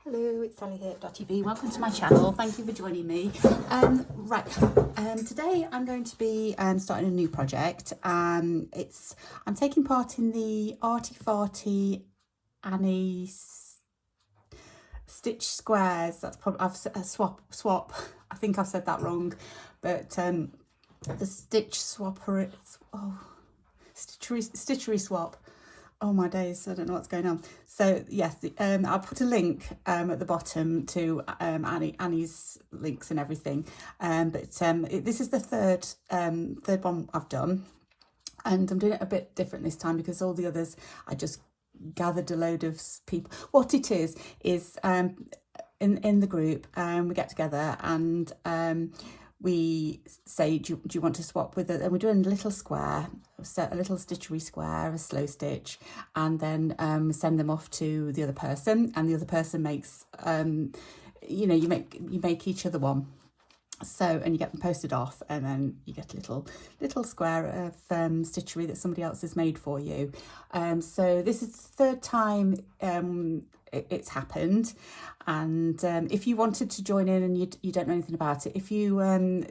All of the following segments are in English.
Hello, it's Sally here at .tv. Welcome to my channel. Thank you for joining me. Today I'm going to be starting a new project. I'm taking part in the Arty Farty Annie Stitch Squares. That's probably swap. I think I've said that wrong, but the Stitch Swapper. Stitchery swap. Oh my days, I don't know what's going on. So yes, I'll put a link at the bottom to Annie's links and everything. This is the third one I've done, and I'm doing it a bit different this time because all the others I just gathered a load of people. What it is in the group, we get together and we say, do you want to swap with it? And we're doing a little square, so a little stitchery square, a slow stitch, and then send them off to the other person, and the other person makes, you make each other one. So, and you get them posted off, and then you get a little square of stitchery that somebody else has made for you. So this is the third time it's happened, and if you wanted to join in and you don't know anything about it, if you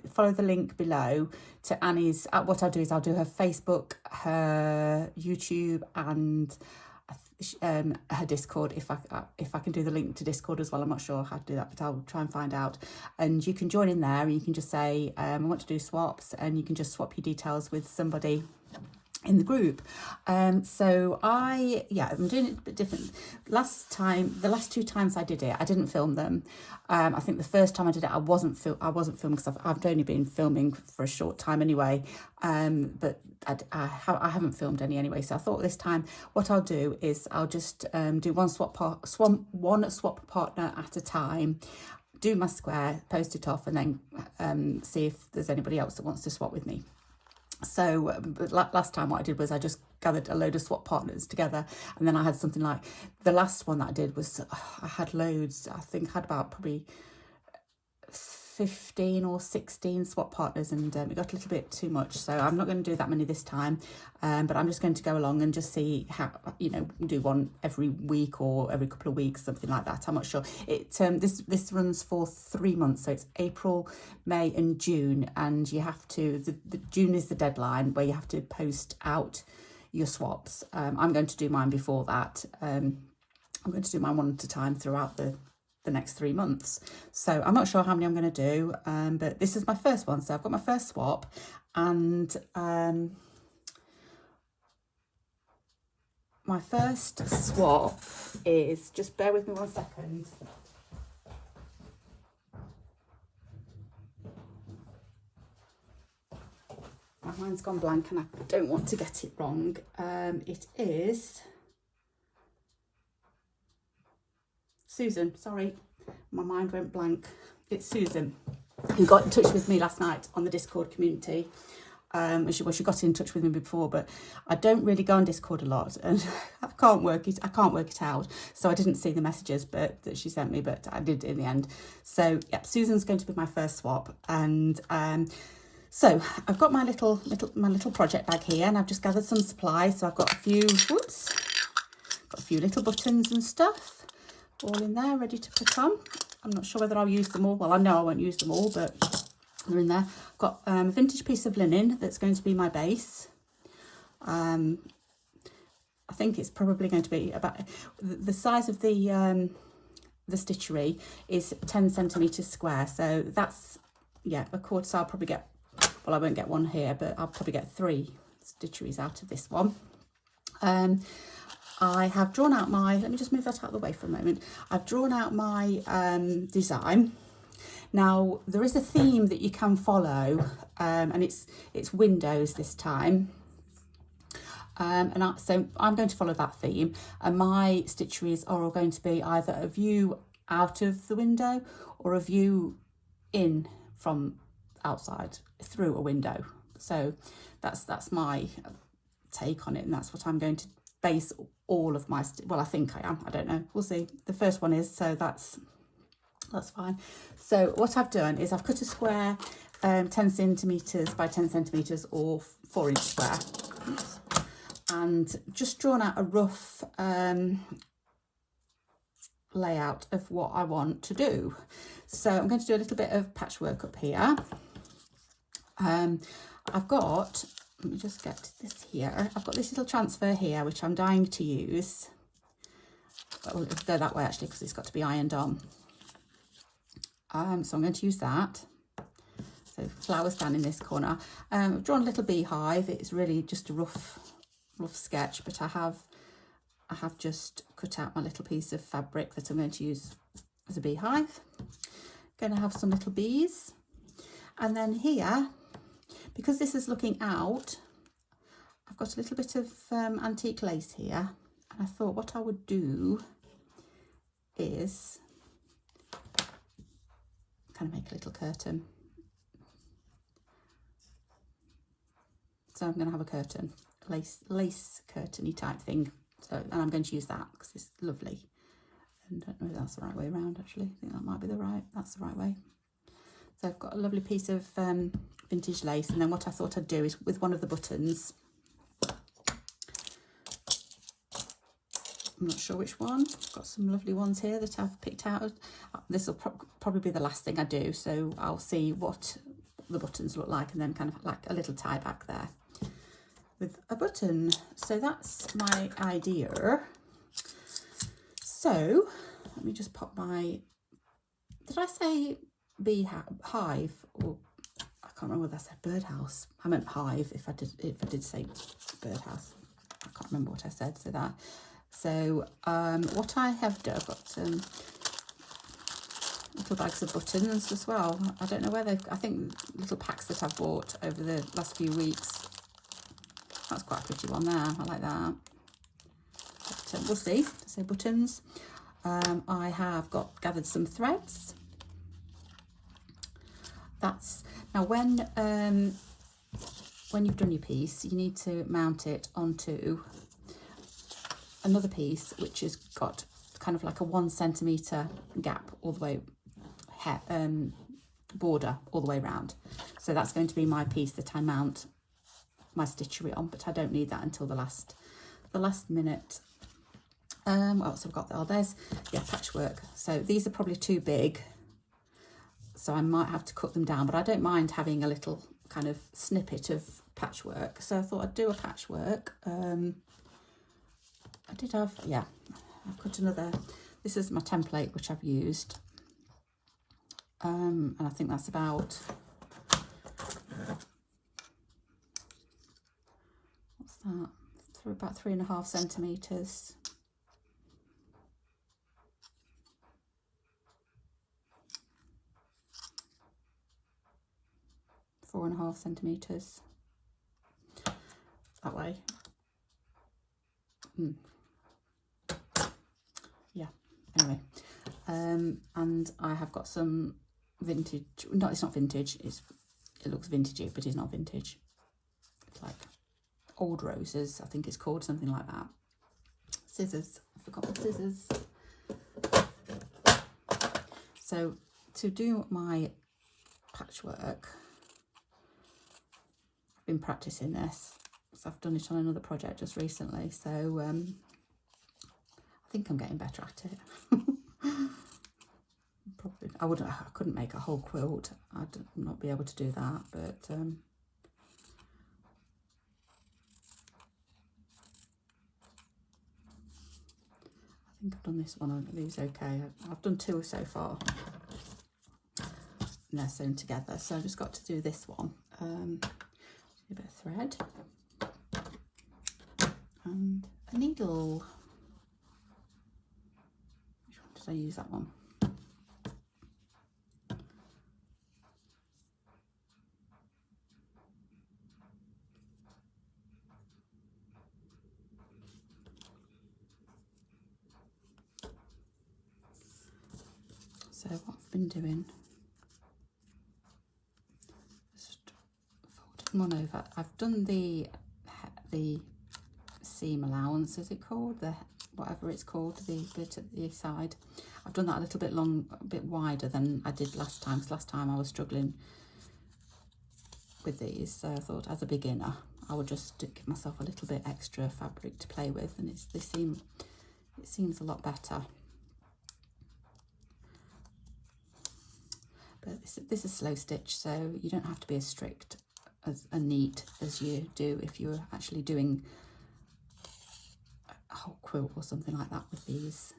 follow the link below to Annie's, what I'll do is I'll do her Facebook, her YouTube, and her Discord. If I can do the link to Discord as well, I'm not sure how to do that, but I'll try and find out. And you can join in there, and you can just say I want to do swaps, and you can just swap your details with somebody in the group. I'm doing it a bit different. The last two times I did it, I didn't film them. I think the first time I did it, I wasn't filming because I've only been filming for a short time anyway. But I haven't filmed any anyway. So I thought this time what I'll do is I'll just do one swap partner at a time, do my square, post it off, and then see if there's anybody else that wants to swap with me. So last time what I did was I just gathered a load of swap partners together, and then I had something like, the last one that I did was I had loads. I think I had about probably 15 or 16 swap partners, and it got a little bit too much, so I'm not going to do that many this time, but I'm just going to go along and just see how, do one every week or every couple of weeks, something like that. I'm not sure. This runs for 3 months, so it's April, May and June, and you have to, the June is the deadline where you have to post out your swaps. I'm going to do mine before that. I'm going to do mine one at a time throughout the next 3 months. So I'm not sure how many I'm going to do, but this is my first one. So I've got my first swap, and my first swap is, just bear with me 1 second. My mind's gone blank and I don't want to get it wrong. It is Susan, sorry, my mind went blank. It's Susan, who got in touch with me last night on the Discord community. She got in touch with me before, but I don't really go on Discord a lot, and I can't work it out. So I didn't see the messages that she sent me, but I did in the end. So yeah, Susan's going to be my first swap, and so I've got my little project bag here, and I've just gathered some supplies. So I've got a few little buttons and stuff all in there ready to put on. I'm not sure whether I'll use them all. Well, I know I won't use them all, but they're in there. I've got a vintage piece of linen that's going to be my base. I think it's probably going to be about the size of the stitchery is 10 centimeters square, so that's, yeah, a quarter. So I'll probably get, well, I won't get one here, but I'll probably get 3 stitcheries out of this one. I have drawn out my, let me just move that out of the way for a moment. I've drawn out my design. Now, there is a theme that you can follow, and it's windows this time. So I'm going to follow that theme, and my stitcheries are all going to be either a view out of the window or a view in from outside through a window. So that's my take on it, and that's what I'm going to base all of my, well, I think I am, I don't know, we'll see. The first one is, so that's fine. So what I've done is I've cut a square 10 centimeters by 10 centimeters or 4-inch square, and just drawn out a rough layout of what I want to do. So I'm going to do a little bit of patchwork up here. I've got, let me just get this here. I've got this little transfer here, which I'm dying to use. Well, it'll go that way actually, because it's got to be ironed on. So I'm going to use that. So flowers down in this corner. I've drawn a little beehive. It's really just a rough sketch, but I have just cut out my little piece of fabric that I'm going to use as a beehive. Going to have some little bees. And then here, because this is looking out, I've got a little bit of antique lace here. And I thought what I would do is kind of make a little curtain. So I'm going to have a curtain, lace curtain-y type thing. So, and I'm going to use that because it's lovely. And I don't know if that's the right way around actually. I think that might be that's the right way. So I've got a lovely piece of vintage lace, and then what I thought I'd do is with one of the buttons, I'm not sure which one. I've got some lovely ones here that I've picked out. This will probably be the last thing I do, so I'll see what the buttons look like and then kind of like a little tie back there with a button. So that's my idea. So let me just pop my, did I say hive, or I can't remember whether I said birdhouse. I meant hive if I did say birdhouse. I can't remember what I said. So what I have done, I've got little bags of buttons as well. I don't know where I think little packs that I've bought over the last few weeks. That's quite a pretty one there. I like that. But, we'll see. So buttons. I have gathered some threads. That's now when you've done your piece, you need to mount it onto another piece which has got kind of like a 1 centimetre gap all the way, border all the way around. So that's going to be my piece that I mount my stitchery on, but I don't need that until the last minute. What else have I got there? Patchwork. So these are probably too big, so I might have to cut them down, but I don't mind having a little kind of snippet of patchwork. So I thought I'd do a patchwork. I did have, I've got another, this is my template which I've used. And I think that's about, what's that? About 3.5 centimetres. Four and a half centimetres. That way. Yeah, anyway. And I have got some vintage, no, it's not vintage, it looks vintagey, but it's not vintage. It's like old roses, I think it's called, something like that. Scissors, I forgot the scissors. So to do my patchwork, I've been practicing this, so I've done it on another project just recently, so I think I'm getting better at it. Probably, I couldn't make a whole quilt, I'd not be able to do that, but I think I've done this one on these okay. I've done 2 so far, and they're sewn together, so I've just got to do this one. A bit of thread and a needle. Which one did I use? That one. So what I've been doing, just folding one over. I've done the seam allowance, is it called? Whatever it's called, the bit at the side. I've done that a little bit a bit wider than I did last time, because last time I was struggling with these. So I thought as a beginner, I would just give myself a little bit extra fabric to play with, and it seems a lot better. But this is slow stitch, so you don't have to be as strict as and neat as you do if you're actually doing a whole quilt or something like that with these.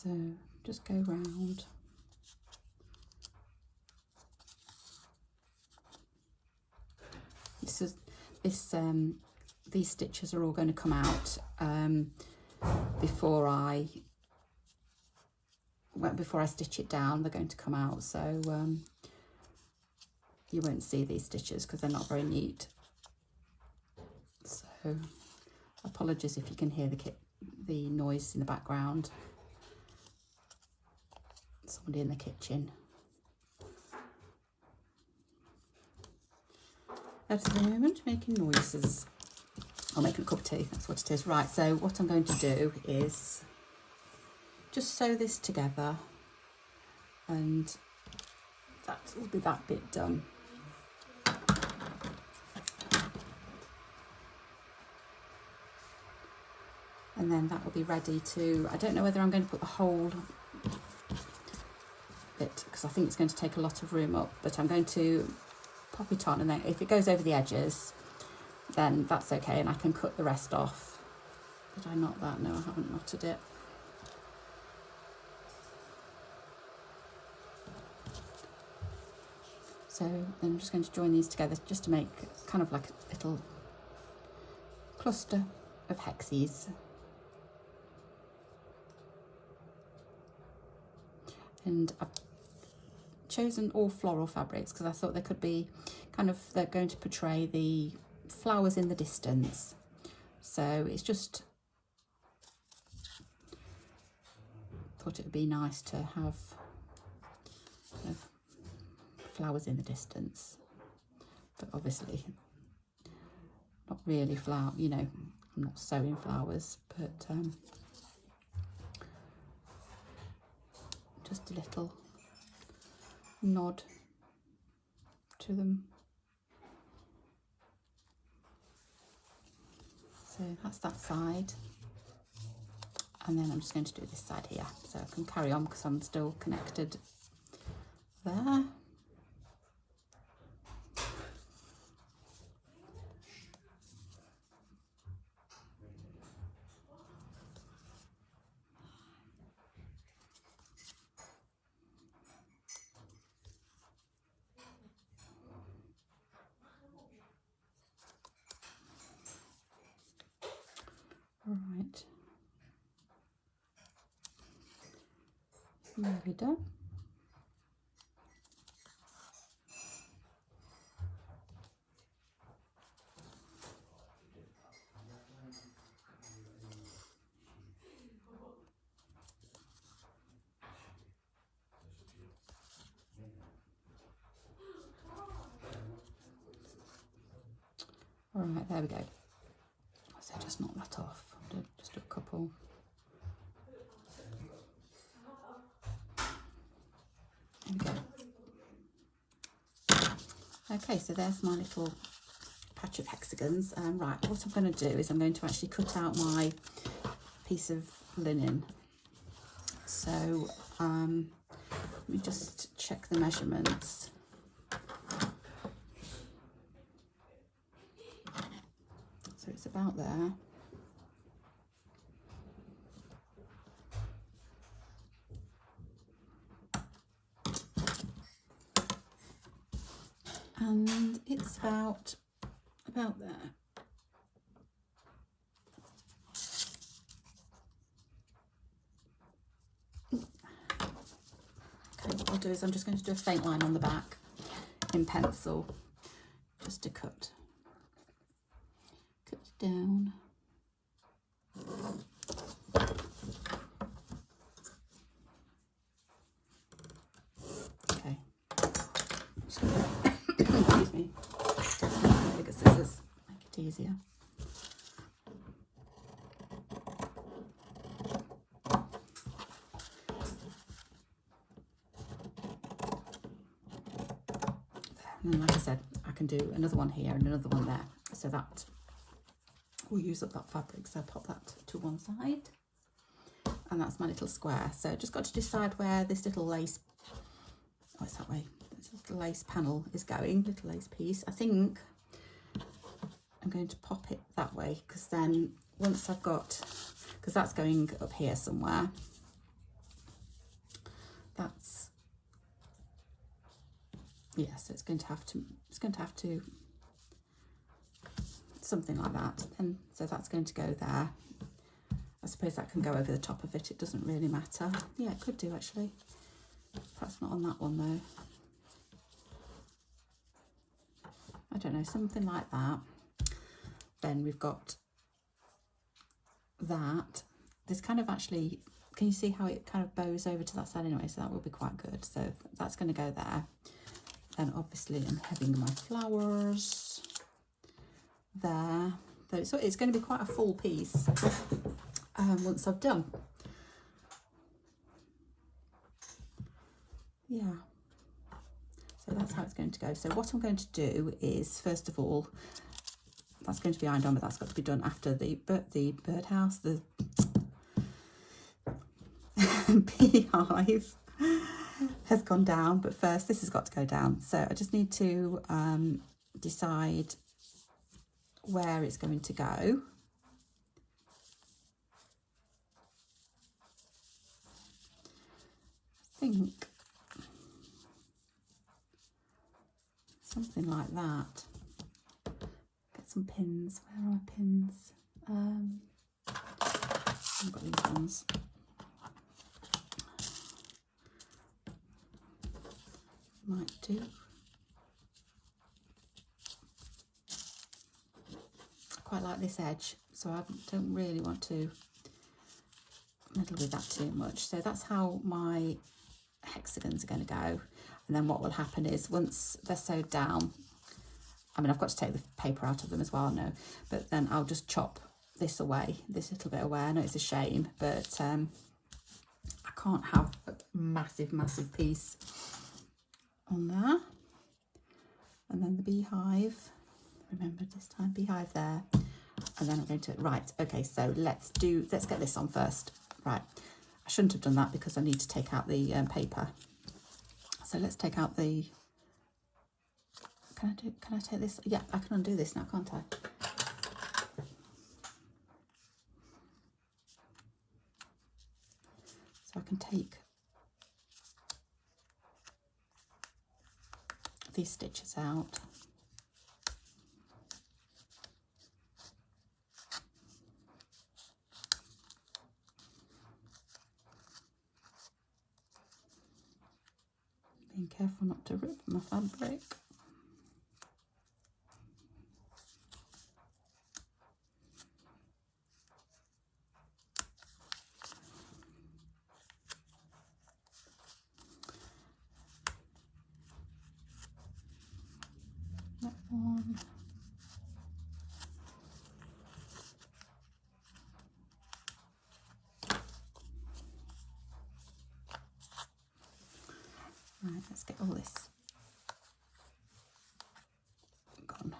So just go round. These stitches are all going to come out before I stitch it down. They're going to come out, so you won't see these stitches because they're not very neat. So apologies if you can hear the noise in the background. Somebody in the kitchen. At the moment, making noises. Or making a cup of tea, that's what it is. Right, so what I'm going to do is just sew this together, and that will be that bit done. And then that will be ready to, I don't know whether I'm going to put the whole bit, because I think it's going to take a lot of room up, but I'm going to pop it on, and then if it goes over the edges, then that's okay, and I can cut the rest off. Did I knot that? No, I haven't knotted it. So I'm just going to join these together just to make kind of like a little cluster of hexes. And I've chosen all floral fabrics because I thought they could be kind of, they're going to portray the flowers in the distance. So it's just, thought it would be nice to have kind of flowers in the distance, but obviously not really flower, you know, I'm not sewing flowers, but just a little nod to them. So that's that side, and then I'm just going to do this side here, so I can carry on because I'm still connected there. Right, nearly done. All right, there we go. So just knock that off. Just do a couple. There we go. Okay, so there's my little patch of hexagons. Right, what I'm going to do is I'm going to actually cut out my piece of linen. So let me just check the measurements. So it's about there. And it's about there. Okay, what I'll do is I'm just going to do a faint line on the back in pencil, just to cut it down. easier. And like I said, I can do another one here and another one there. So that will use up that fabric. So I'll pop that to one side. And that's my little square. So just got to decide where this little lace, oh, it's that way. This little lace panel is going, little lace piece. I think I'm going to pop it that way, because then once I've got, because that's going up here somewhere. That's, yeah, so it's going to have to, something like that. And so that's going to go there. I suppose that can go over the top of it. It doesn't really matter. Yeah, it could do actually. Perhaps not on that one though. I don't know, something like that. Then we've got that. This kind of actually, can you see how it kind of bows over to that side anyway? So that will be quite good. So that's going to go there. Then obviously I'm having my flowers there. So it's going to be quite a full piece once I've done. Yeah. So that's how it's going to go. So what I'm going to do is, first of all, that's going to be ironed on, but that's got to be done after the birdhouse, the beehive has gone down. But first, this has got to go down. So I just need to decide where it's going to go. I think something like that. Get some pins. Where are my pins? I've got these ones. Might do. I quite like this edge, so I don't really want to meddle with that too much. So that's how my hexagons are going to go. And then what will happen is, once they're sewed down, I mean, I've got to take the paper out of them as well, no, but then I'll just chop this away, this little bit away. I know it's a shame, but I can't have a massive piece on there. And then the beehive, remember this time, beehive there. And then I'm going to, right, okay, so let's get this on first. Right, I shouldn't have done that because I need to take out the paper. So let's take out the, can I take this? Yeah, I can undo this now, can't I? So I can take these stitches out. Being careful not to rip my fabric. That one. Right, let's get all this gone.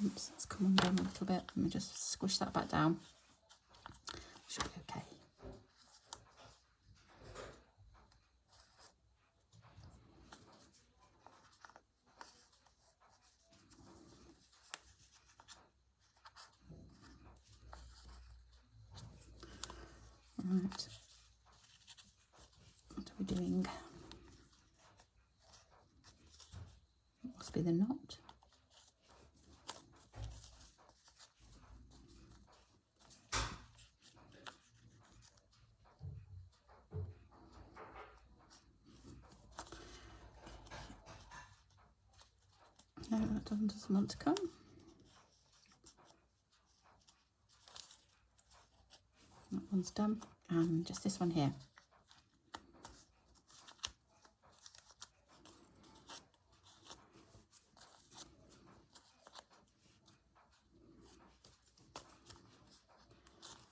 Oops, that's come undone a little bit. Let me just squish that back down. Should be okay. Right, what are we doing? It must be the knot. No, that doesn't want to come. one's done, and just this one here.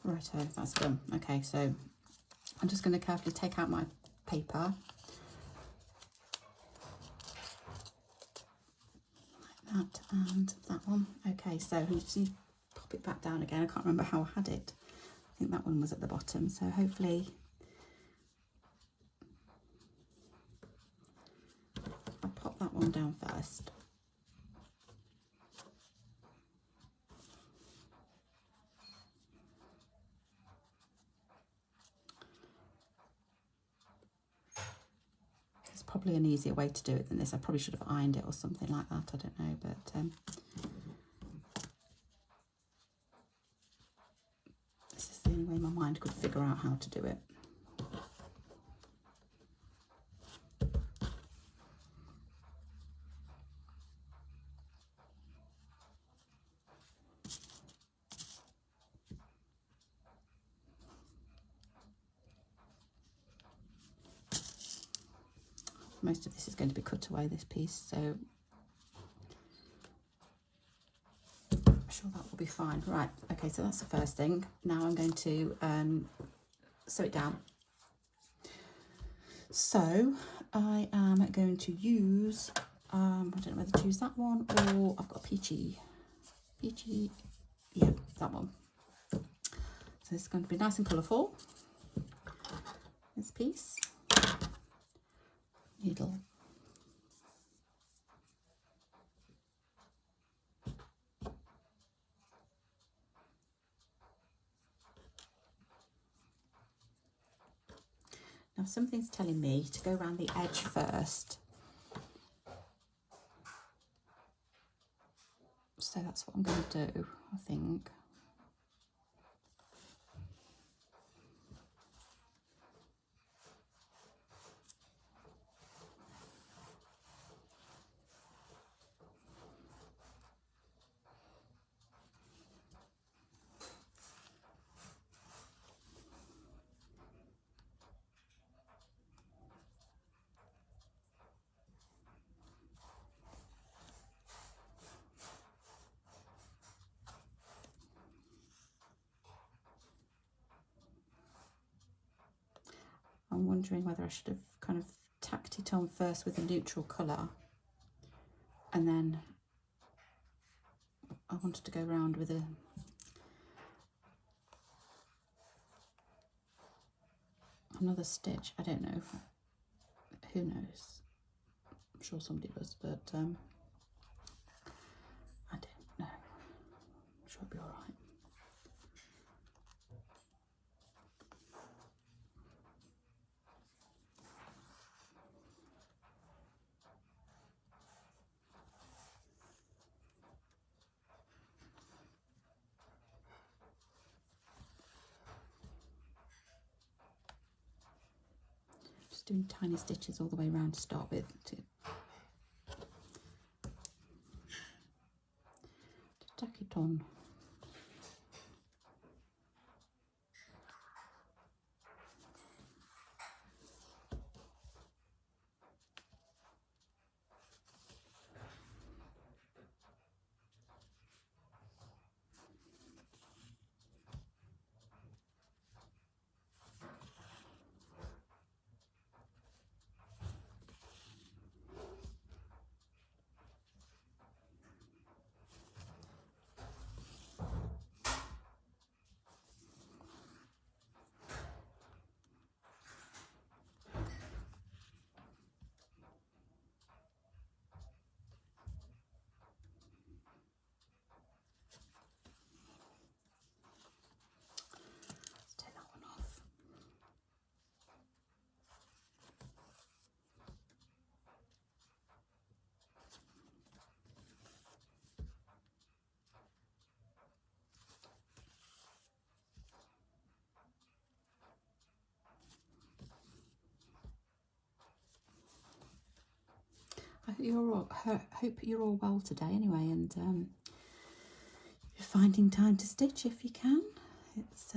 Righto, that's done. Okay, so I'm just going to carefully take out my paper. Like that and that one. Okay, so you just need to pop it back down again. I can't remember how I had it. I think that one was at the bottom, so hopefully I'll pop that one down first. There's probably an easier way to do it than this. I probably should have ironed it or something like that, I don't know, but this is the only way my mind could figure out how to do it. Most of this is going to be cut away, this piece, so I'm sure that will be fine. Right, okay, so that's the first thing. Now I'm going to sew it down. So I am going to use, I don't know whether to use that one or I've got peachy, yeah, that one. So it's going to be nice and colourful, this piece. Needle. Now something's telling me to go around the edge first. So that's what I'm going to do, I think. I'm wondering whether I should have kind of tacked it on first with a neutral colour, and then I wanted to go round with another stitch. I don't know, who knows, I'm sure somebody does, but I don't know, I'm sure it'll be all right. Just doing tiny stitches all the way around to start with to tack it on. I hope you're all well today anyway, and you're finding time to stitch if you can. It's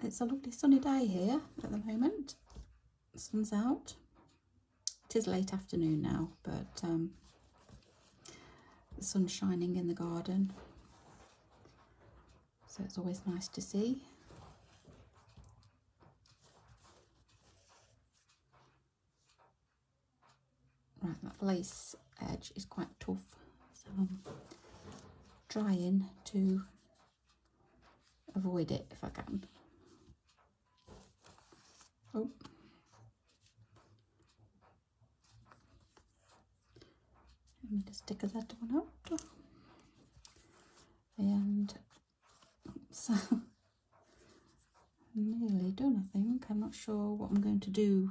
It's a lovely sunny day here at the moment. The sun's out. It is late afternoon now, but the sun's shining in the garden, so it's always nice to see. Right, that lace edge is quite tough, so I'm trying to avoid it if I can. Oh. Let me just stick that one out. And so nearly done, I think. I'm not sure what I'm going to do.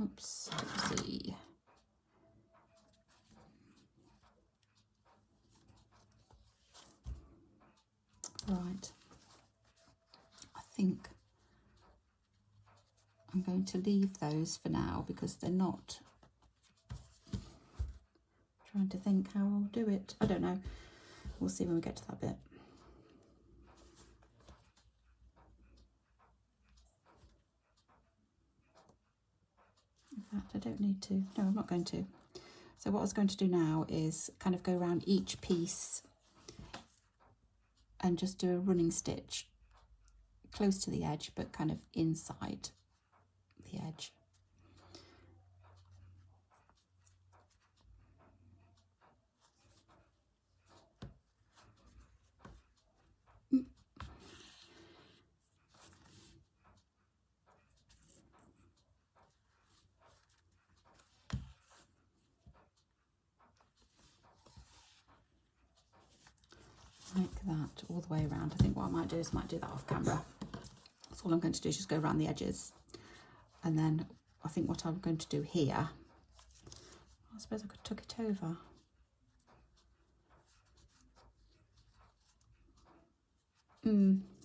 Oops, let's see. Right. I think I'm going to leave those for now because they're not. Trying to think how I'll do it. I don't know. We'll see when we get to that bit. In fact, I don't need to. No, I'm not going to. So what I was going to do now is kind of go around each piece and just do a running stitch close to the edge, but kind of inside the edge. Like that all the way around. I think what I might do is I might do that off camera. So all I'm going to do is just go around the edges, and then I think what I'm going to do here, I suppose I could tuck it over.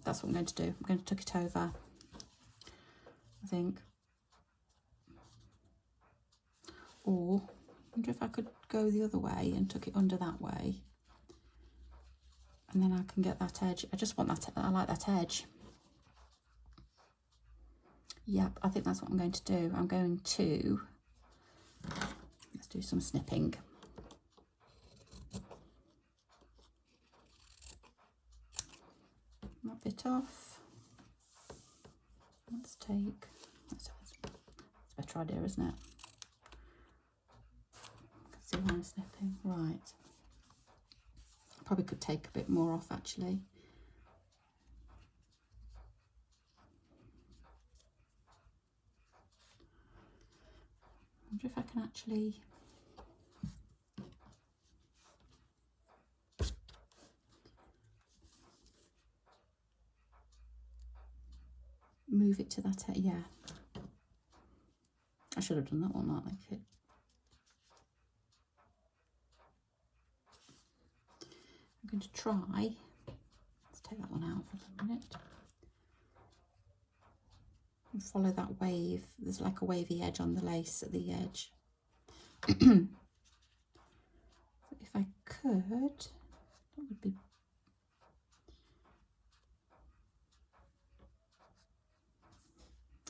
That's what I'm going to do. I'm going to tuck it over, I think. Or I wonder if I could go the other way and tuck it under that way. And then I can get that edge. I just want that, I like that edge. Yep, I think that's what I'm going to do. I'm going to, let's do some snipping. That bit off. Let's take, that's a better idea, isn't it? I can see why I'm snipping. Right. Probably could take a bit more off actually. I wonder if I can actually move it to that, yeah. I should have done that one, not like it. I'm going to try, let's take that one out for a minute. And follow that wave. There's like a wavy edge on the lace at the edge. If I could, that would be.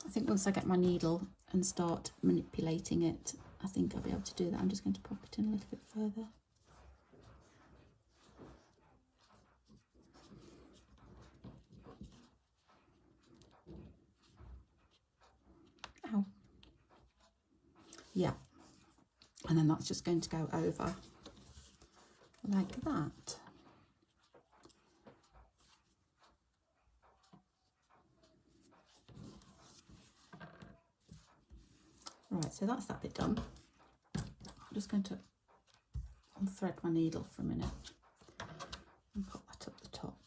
I think once I get my needle and start manipulating it, I think I'll be able to do that. I'm just going to pop it in a little bit further. Ow. Yeah. And then that's just going to go over like that. Right, so that's that bit done. I'm just going to unthread my needle for a minute and pop that up the top.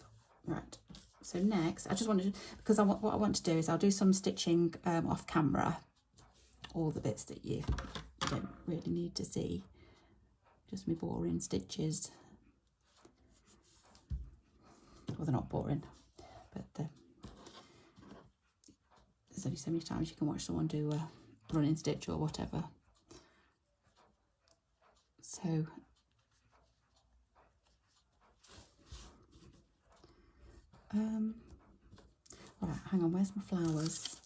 Right, so next I just wanted to, because what I want to do is I'll do some stitching off camera, all the bits that you don't really need to see, just me boring stitches. Well, they're not boring, but there's only so many times you can watch someone do a running stitch or whatever. So Right, hang on, where's my flowers?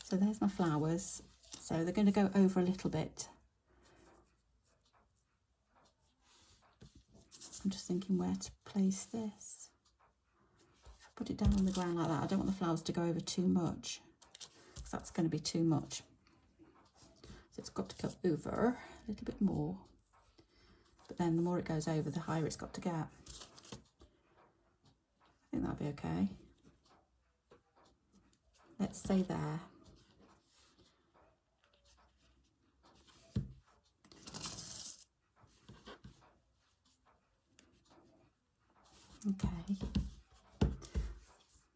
So there's my flowers. So they're going to go over a little bit. I'm just thinking where to place this. If I put it down on the ground like that, I don't want the flowers to go over too much, because that's going to be too much. So it's got to go over a little bit more. But then the more it goes over, the higher it's got to get. I think that'll be okay. Let's say there. Okay.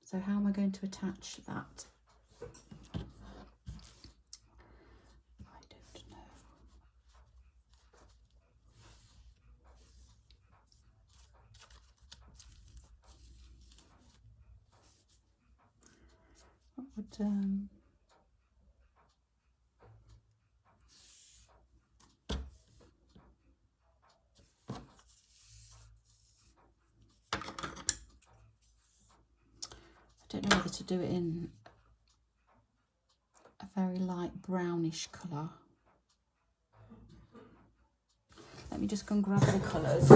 So how am I going to attach that? I don't know. What would I don't know whether to do it in a very light brownish colour. Let me just go and grab the colours.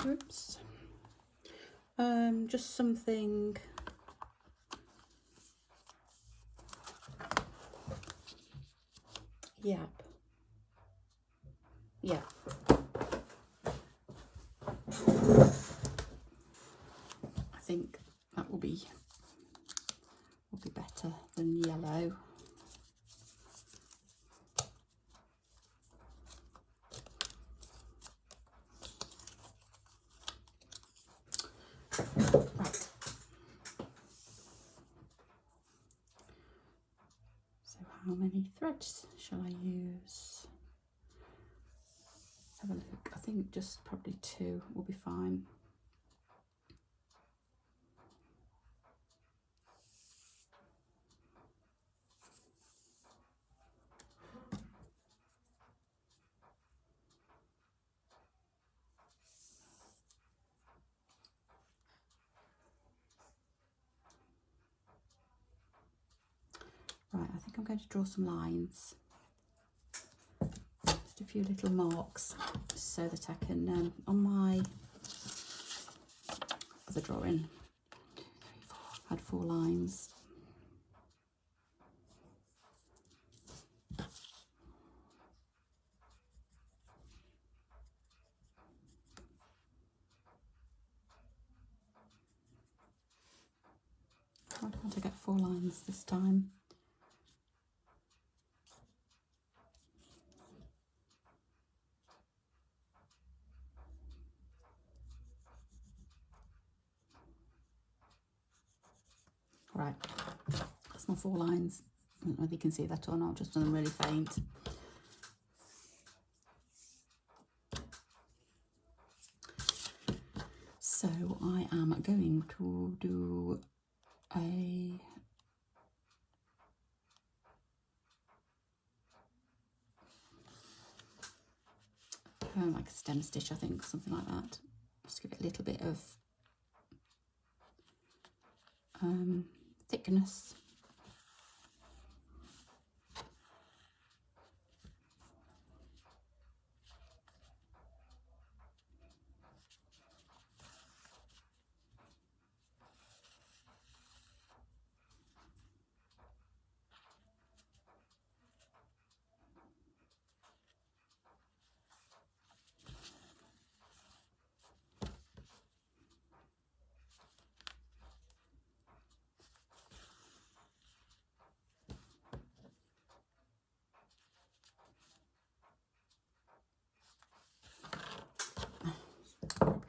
Oops. Just something. Yep. Yeah. I think that will be better than yellow. Right. So how many threads shall I use? Let's have a look. I think just probably 2 will be fine. Right, I think I'm going to draw some lines. Just a few little marks so that I can, on my other drawing, 1, 2, 3, 4, I had 4 lines. Why can't I get 4 lines this time? Right, that's my 4 lines. I don't know if you can see that or not, just done them really faint. So I am going to do a like a stem stitch, I think, something like that. Just give it a little bit of thickness.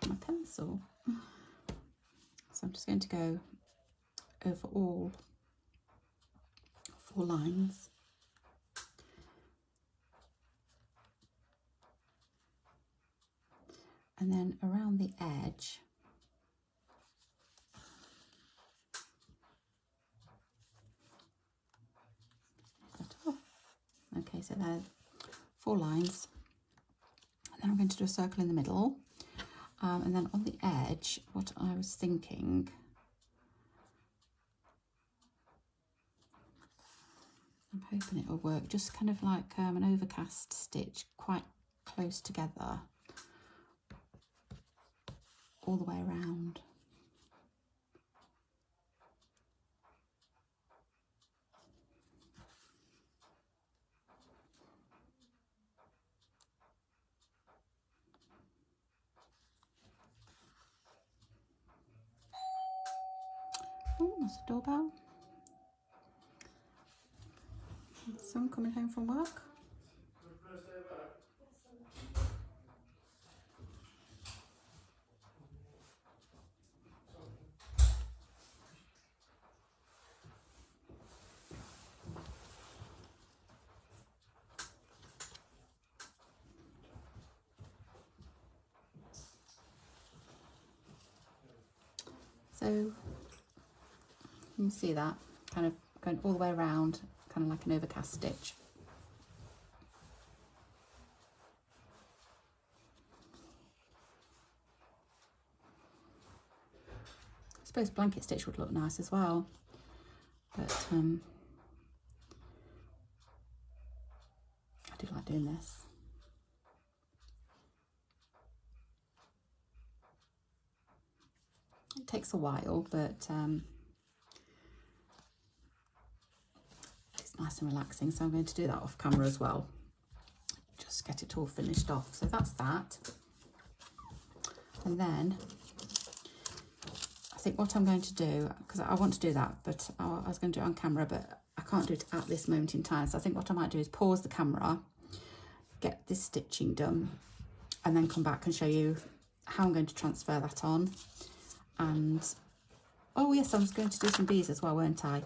My pencil. So I'm just going to go over all 4 lines. And then around the edge, so there are 4 lines, and then I'm going to do a circle in the middle, and then on the edge, what I was thinking, I'm hoping it will work, just kind of like an overcast stitch quite close together all the way around. Oh, that's a doorbell. Someone coming home from work. So you can see that kind of going all the way around, kind of like an overcast stitch. I suppose blanket stitch would look nice as well, but I do like doing this. It takes a while, but it's nice and relaxing, so I'm going to do that off camera as well. Just get it all finished off. So that's that. And then I think what I'm going to do, because I want to do that, but I was going to do it on camera, but I can't do it at this moment in time. So I think what I might do is pause the camera, get this stitching done, and then come back and show you how I'm going to transfer that on. And oh yes, I was going to do some bees as well, weren't I?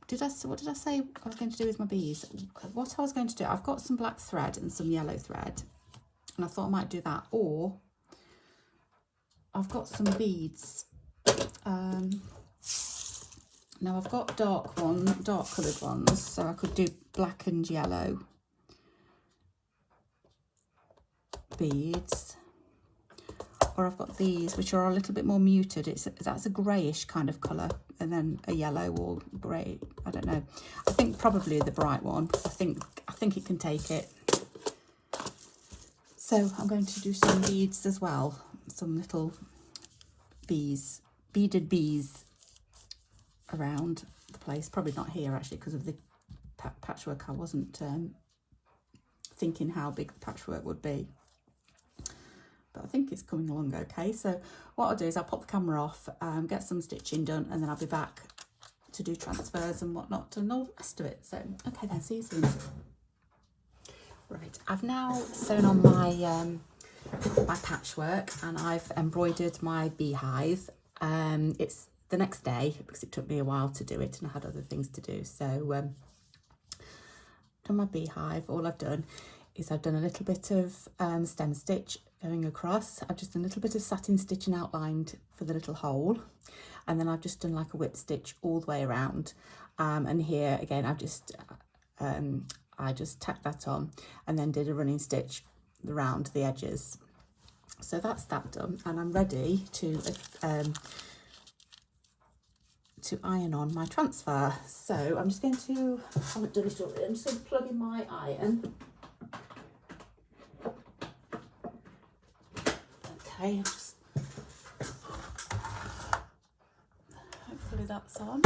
What did I say I was going to do with my bees? What I was going to do, I've got some black thread and some yellow thread, and I thought I might do that, or I've got some beads. Now I've got dark coloured ones, so I could do black and yellow beads. Or I've got these, which are a little bit more muted. That's a greyish kind of colour, and then a yellow or grey. I don't know. I think probably the bright one. I think it can take it. So I'm going to do some beads as well. Some little bees, beaded bees around the place. Probably not here actually, because of the patchwork. I wasn't thinking how big the patchwork would be. But I think it's coming along okay. So what I'll do is I'll pop the camera off, get some stitching done, and then I'll be back to do transfers and whatnot and all the rest of it. So, okay then, see you soon. Right, I've now sewn on my patchwork, and I've embroidered my beehive. It's the next day because it took me a while to do it and I had other things to do. So done my beehive. All I've done is I've done a little bit of stem stitch going across. I've just done a little bit of satin stitching outlined for the little hole, and then I've just done like a whip stitch all the way around, and here again I've just I just tacked that on and then did a running stitch around the edges. So that's that done, and I'm ready to iron on my transfer. So I'm just going to, I haven't done it already, I'm just going to plug in my iron. Okay, hopefully that's on.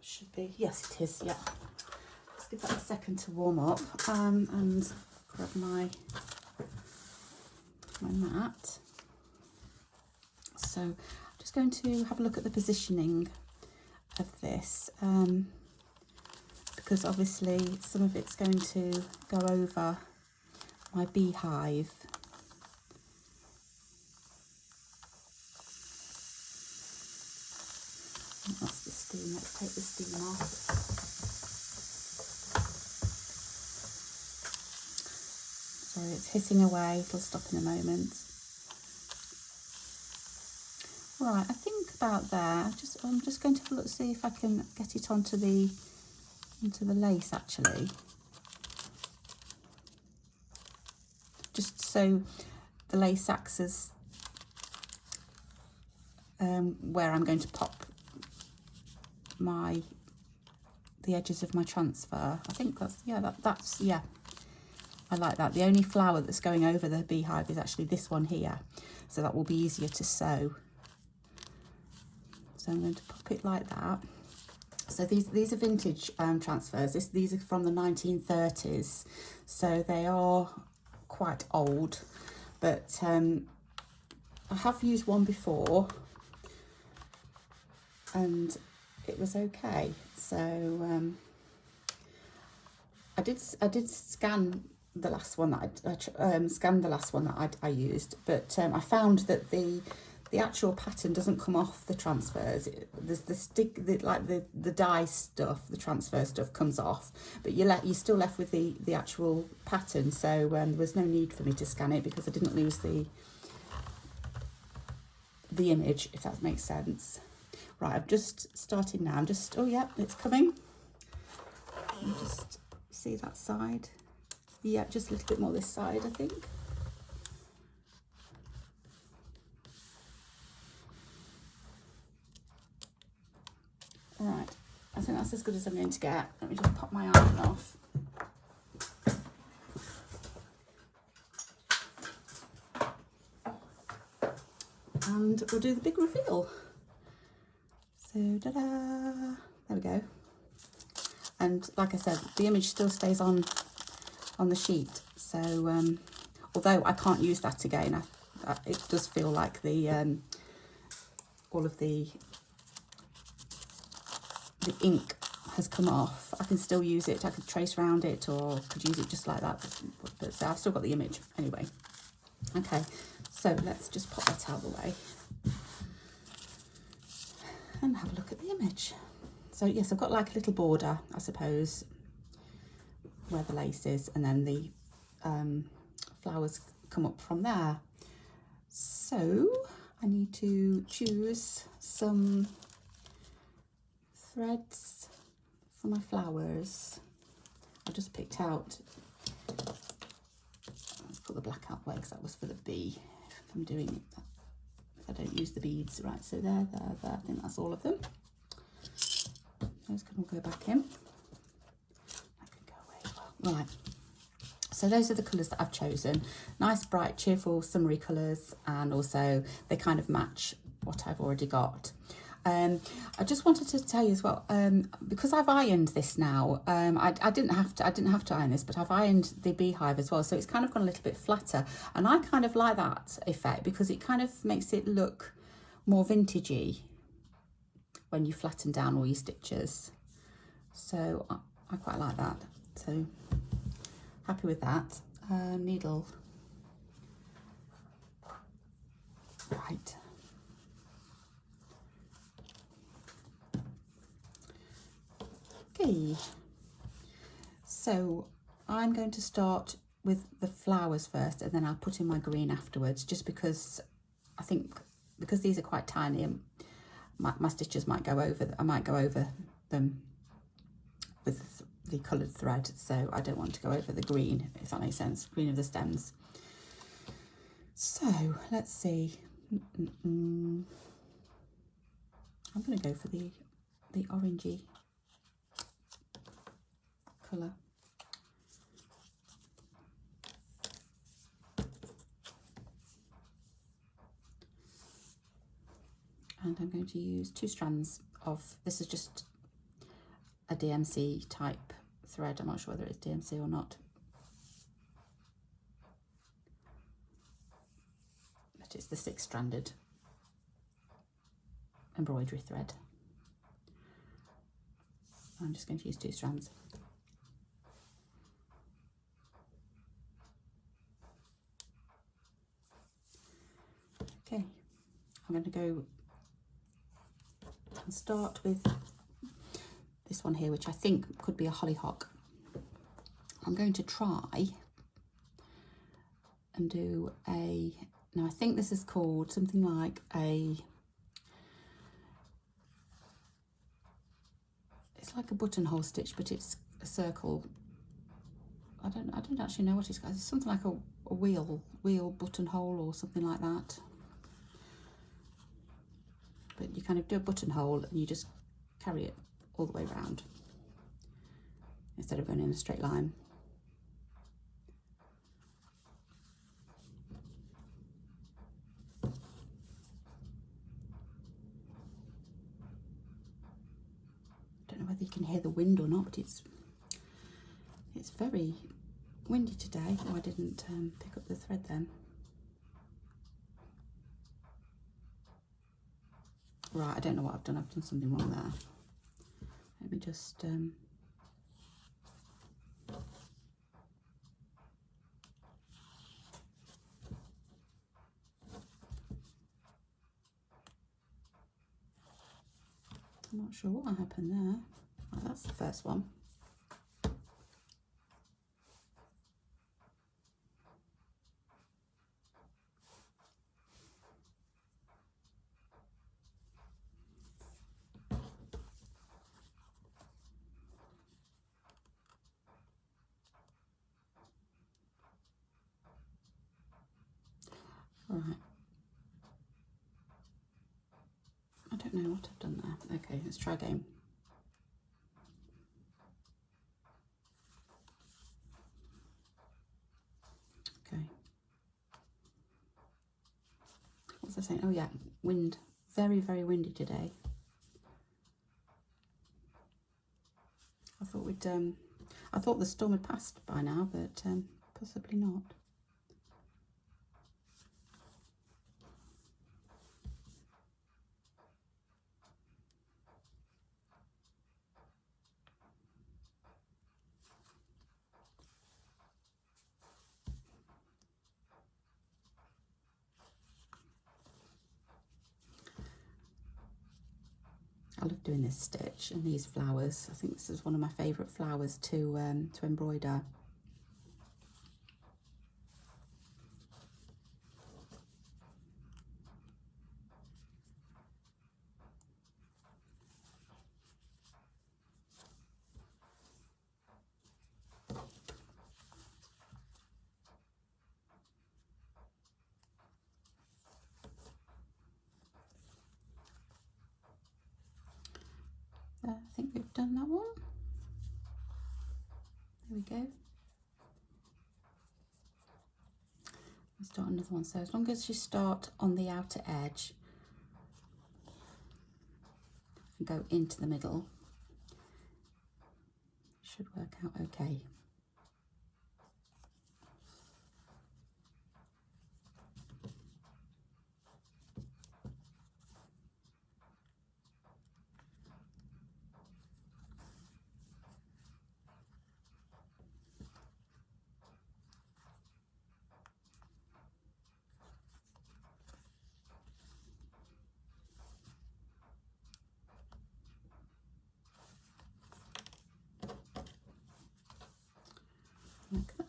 Should be, yes it is, yeah. Just give that a second to warm up, and grab my mat. So I'm just going to have a look at the positioning of this, because obviously some of it's going to go over my beehive. That's the steam. Let's take the steam off. Sorry, it's hissing away. It'll stop in a moment. Right, I think about there. I'm just going to have a look, see if I can get it onto the lace actually. just so the lace acts as where I'm going to pop the edges of my transfer. I think that's, yeah, that's, yeah, I like that. The only flower that's going over the beehive is actually this one here, so that will be easier to sew. So I'm going to pop it like that. So these are vintage transfers. These are from the 1930s, so they are quite old, but I have used one before and it was okay. So I did scan the last one that I scanned the last one that I used, but I found that the actual pattern doesn't come off the transfers. There's the dye stuff, the transfer stuff comes off, but you're still left with the actual pattern. So there was no need for me to scan it because I didn't lose the image, if that makes sense. Right, I've just started now. I'm just, oh yeah, it's coming. You just see that side. Yeah, just a little bit more this side, I think. Right, I think that's as good as I'm going to get. Let me just pop my iron off. And we'll do the big reveal. So, da-da, there we go. And like I said, the image still stays on the sheet. So, although I can't use that again, it does feel like the all of the ink has come off. I can still use it. I could trace around it, or could use it just like that. But so I've still got the image anyway. Okay, so let's just pop that out of the way and have a look at the image. So yes, I've got like a little border, I suppose, where the lace is, and then the flowers come up from there. So I need to choose some threads for my flowers. I just picked out, let's put the black out way because that was for the bee. If I'm doing it, if I don't use the beads, right? So there. I think that's all of them. Those can all go back in. That can go away as well. Right. So those are the colours that I've chosen. Nice, bright, cheerful, summery colours, and also they kind of match what I've already got. I just wanted to tell you as well, because I've ironed this now. I didn't have to iron this, but I've ironed the beehive as well, so it's kind of gone a little bit flatter, and I kind of like that effect because it kind of makes it look more vintagey when you flatten down all your stitches. So I quite like that. So happy with that. Needle. Right. Okay, so I'm going to start with the flowers first, and then I'll put in my green afterwards, just because I think because these are quite tiny and my stitches might go over, I might go over them with the coloured thread, so I don't want to go over the green, if that makes sense, green of the stems. So let's see. I'm going to go for the orangey colour. And I'm going to use 2 strands of, this is just a DMC type thread. I'm not sure whether it's DMC or not, but it's the 6-stranded embroidery thread. I'm just going to use 2 strands. Okay, I'm going to go and start with this one here, which I think could be a hollyhock. I'm going to try and do now I think this is called something like it's like a buttonhole stitch, but it's a circle I don't actually know what it's got. It's something like a wheel buttonhole or something like that. But you kind of do a buttonhole and you just carry it all the way around instead of going in a straight line. I don't know whether you can hear the wind or not, but it's very windy today. Oh, I didn't pick up the thread then. Right, I don't know what I've done. I've done something wrong there. Let me just I'm not sure what happened there. Right, that's the first one. Right. I don't know what I've done there. Okay, let's try again. Okay. What was I saying? Oh yeah, wind. Very, very windy today. I thought the storm had passed by now, but possibly not. I love doing this stitch and these flowers. I think this is one of my favourite flowers to embroider. I think we've done that one. There we go. Let's start another one. So as long as you start on the outer edge and go into the middle, it should work out okay. Like that.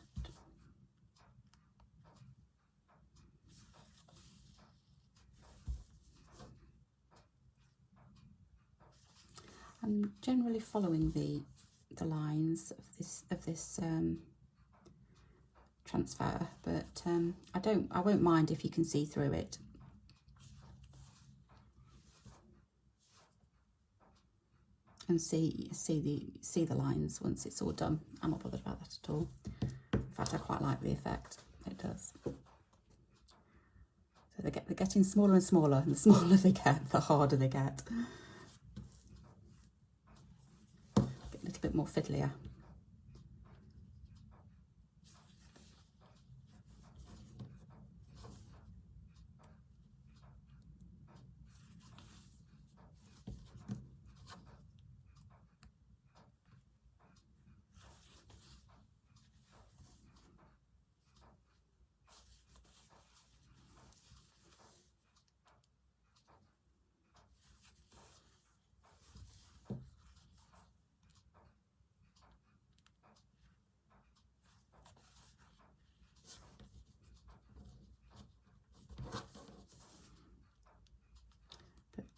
I'm generally following the lines of this transfer, but I won't mind if you can see through it. And see the lines once it's all done. I'm not bothered about that at all. In fact, I quite like the effect it does. So they're getting smaller and smaller, and the smaller they get, the harder they get. Get a little bit more fiddlier.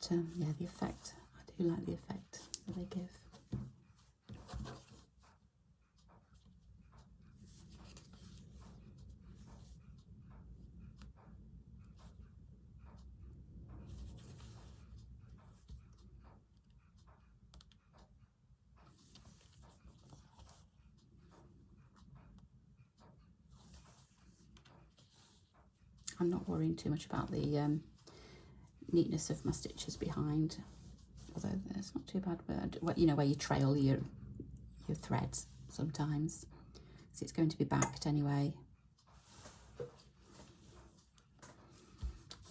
Yeah, the effect, I do like the effect that they give. I'm not worrying too much about the neatness of my stitches behind, although it's not too bad, but you know, where you trail your threads sometimes, so it's going to be backed anyway.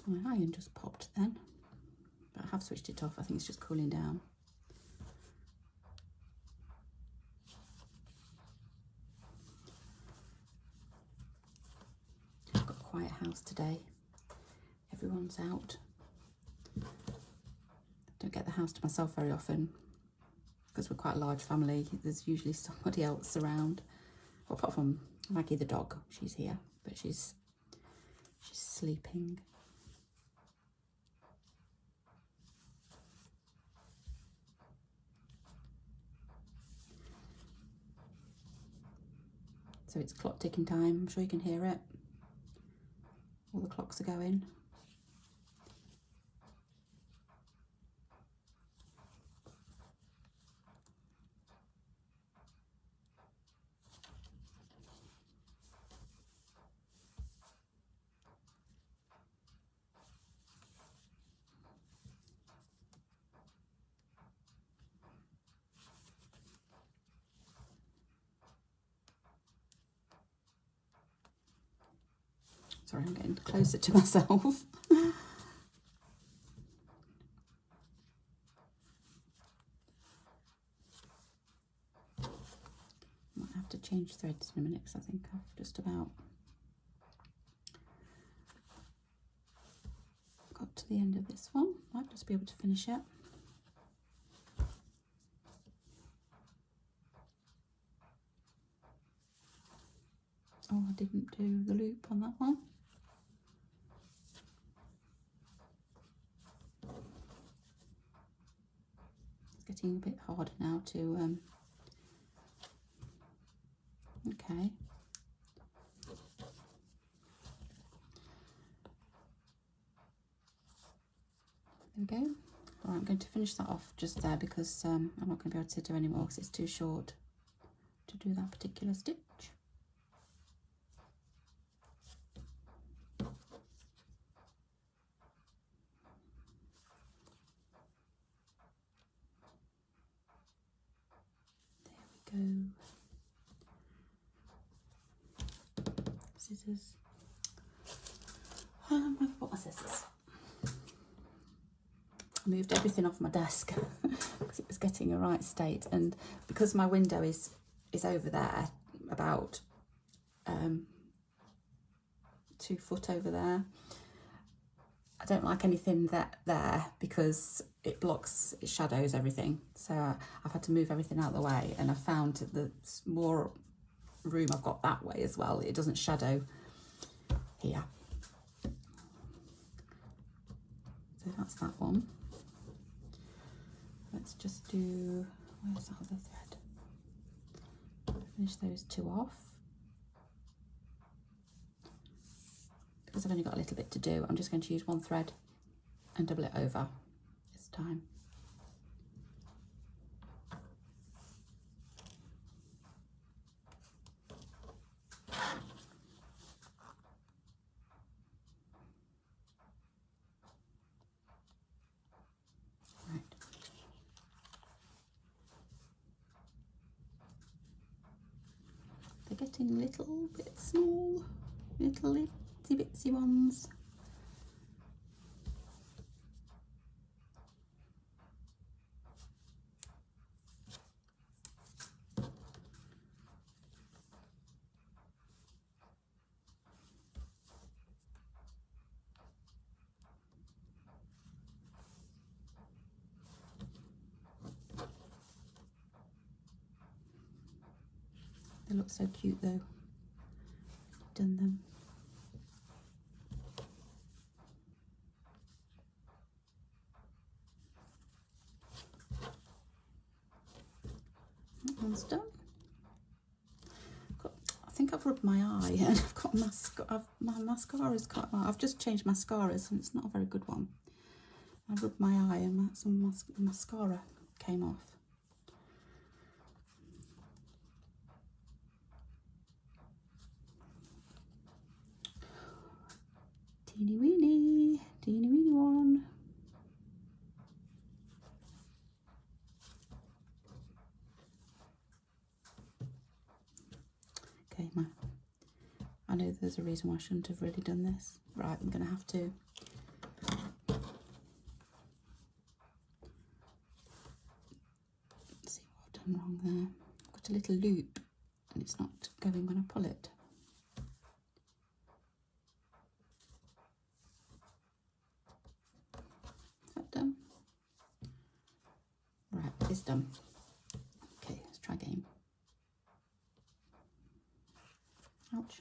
My iron just popped then, but I have switched it off. I think it's just cooling down. I've got a quiet house today. Everyone's out. Don't get the house to myself very often because we're quite a large family. There's usually somebody else around. Well, apart from Maggie the dog, she's here, but she's sleeping. So it's clock ticking time. I'm sure you can hear it. All the clocks are going. Sorry, I'm getting closer to myself. Might have to change threads in a minute because I think I've just about got to the end of this one. Might just be able to finish it. Oh, I didn't do the loop on that one. It's getting a bit harder now to okay. There we go. All right, I'm going to finish that off just there because I'm not going to be able to do any more because it's too short to do that particular stitch. There we go. Scissors. I've got my scissors. I moved everything off my desk because it was getting a right state, and because my window is over there, about 2 foot over there, I don't like anything there because it blocks, it shadows everything. So I've had to move everything out of the way, and I found that the more room I've got that way as well, it doesn't shadow here. So that's that one. Let's just do, where's that other thread? Finish those 2 off. Because I've only got a little bit to do, I'm just going to use 1 thread and double it over this time. Right. They're getting a little bit small, little itsy bitsy ones. They look so cute though. I've done them. That one's done. I think I've rubbed my eye and I've got my mascara's cut. I've just changed mascaras and it's not a very good one. I rubbed my eye and some mascara came off. know there's a reason why I shouldn't have really done this. Right, I'm going to have to see what I've done wrong there. I've got a little loop and it's not going when I pull it. Is that done? Right, it's done. Okay, let's try again. Ouch.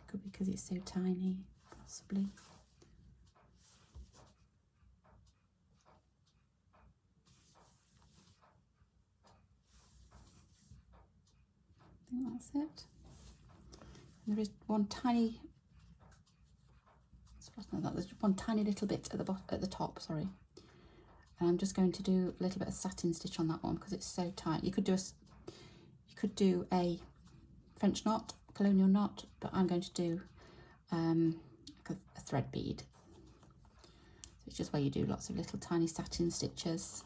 Could be because it's so tiny, possibly. I think that's it. And there is one tiny, there's one tiny little bit at the top, sorry. And I'm just going to do a little bit of satin stitch on that one because it's so tight. You could do a French knot, colonial knot, but I'm going to do a thread bead. So it's just where you do lots of little tiny satin stitches.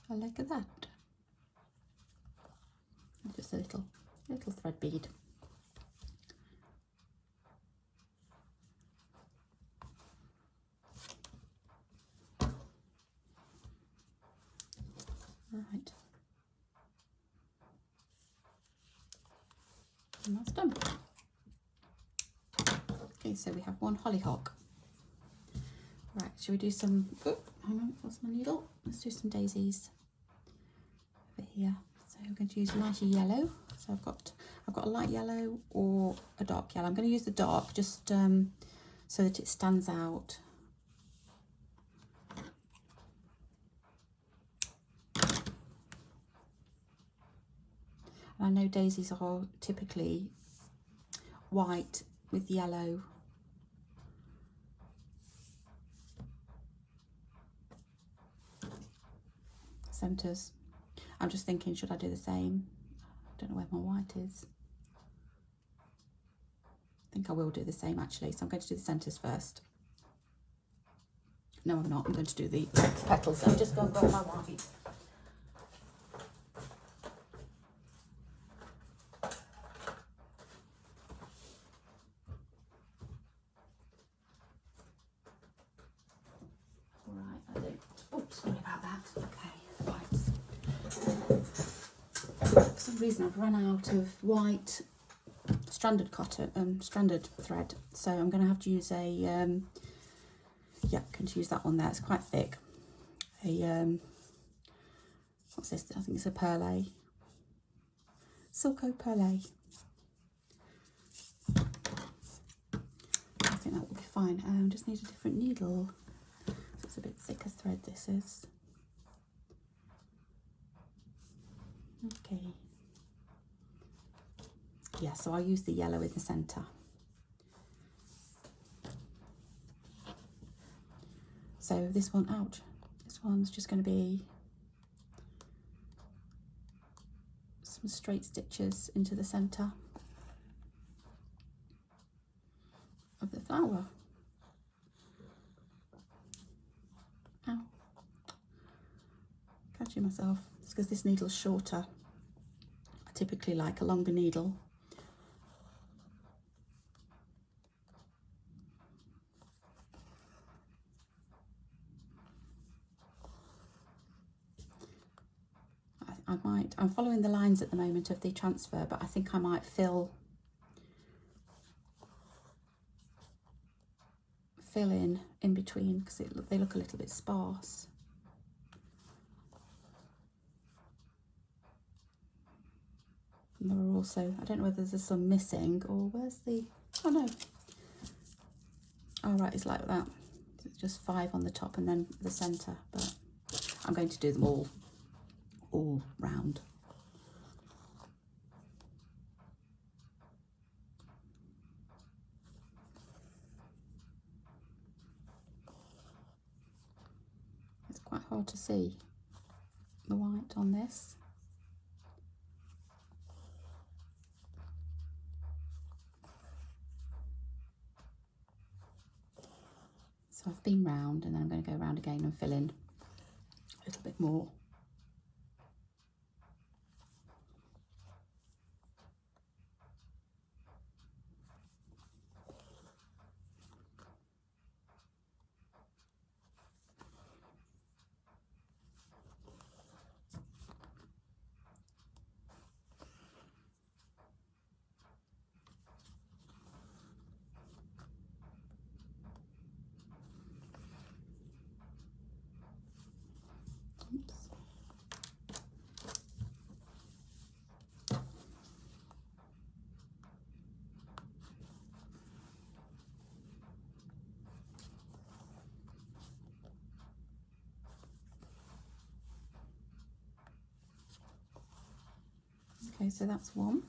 I like that. Just a little thread bead. Right. And that's done. Okay, so we have one hollyhock. Right, shall we do some, oh, hang on, what's my needle? Let's do some daisies over here. So we're going to use lighter yellow. So I've got a light yellow or a dark yellow. I'm going to use the dark just so that it stands out. And I know daisies are typically white with yellow. Centres. I'm just thinking, should I do the same? I don't know where my white is. I think I will do the same actually. So I'm going to do the centres first. No, I'm not. I'm going to do the petals. I'm just going to grab my white. Right, I don't. Oh, sorry about that. Okay, right. For some reason, I've run out of white stranded cotton, stranded thread. So I'm going to have to use a, yeah, I'm going to use that one there. It's quite thick. What's this? I think it's a perle. Silco perle. I think that will be fine. Just need a different needle. It's a bit thicker thread, this is. Okay. Yeah, so I'll use the yellow in the centre. So this one, ouch, this one's just going to be some straight stitches into the centre of the flower. Ow. Catching myself. It's because this needle's shorter. I typically like a longer needle. I'm following the lines at the moment of the transfer, but I think I might fill in between because they look a little bit sparse. And there are also, I don't know whether there's some missing or where's the, oh no. Oh right, it's like that. It's just 5 on the top and then the centre, but I'm going to do them all round. It's quite hard to see the white on this. So I've been round, and then I'm going to go round again and fill in a little bit more. Oops. Okay, so that's one.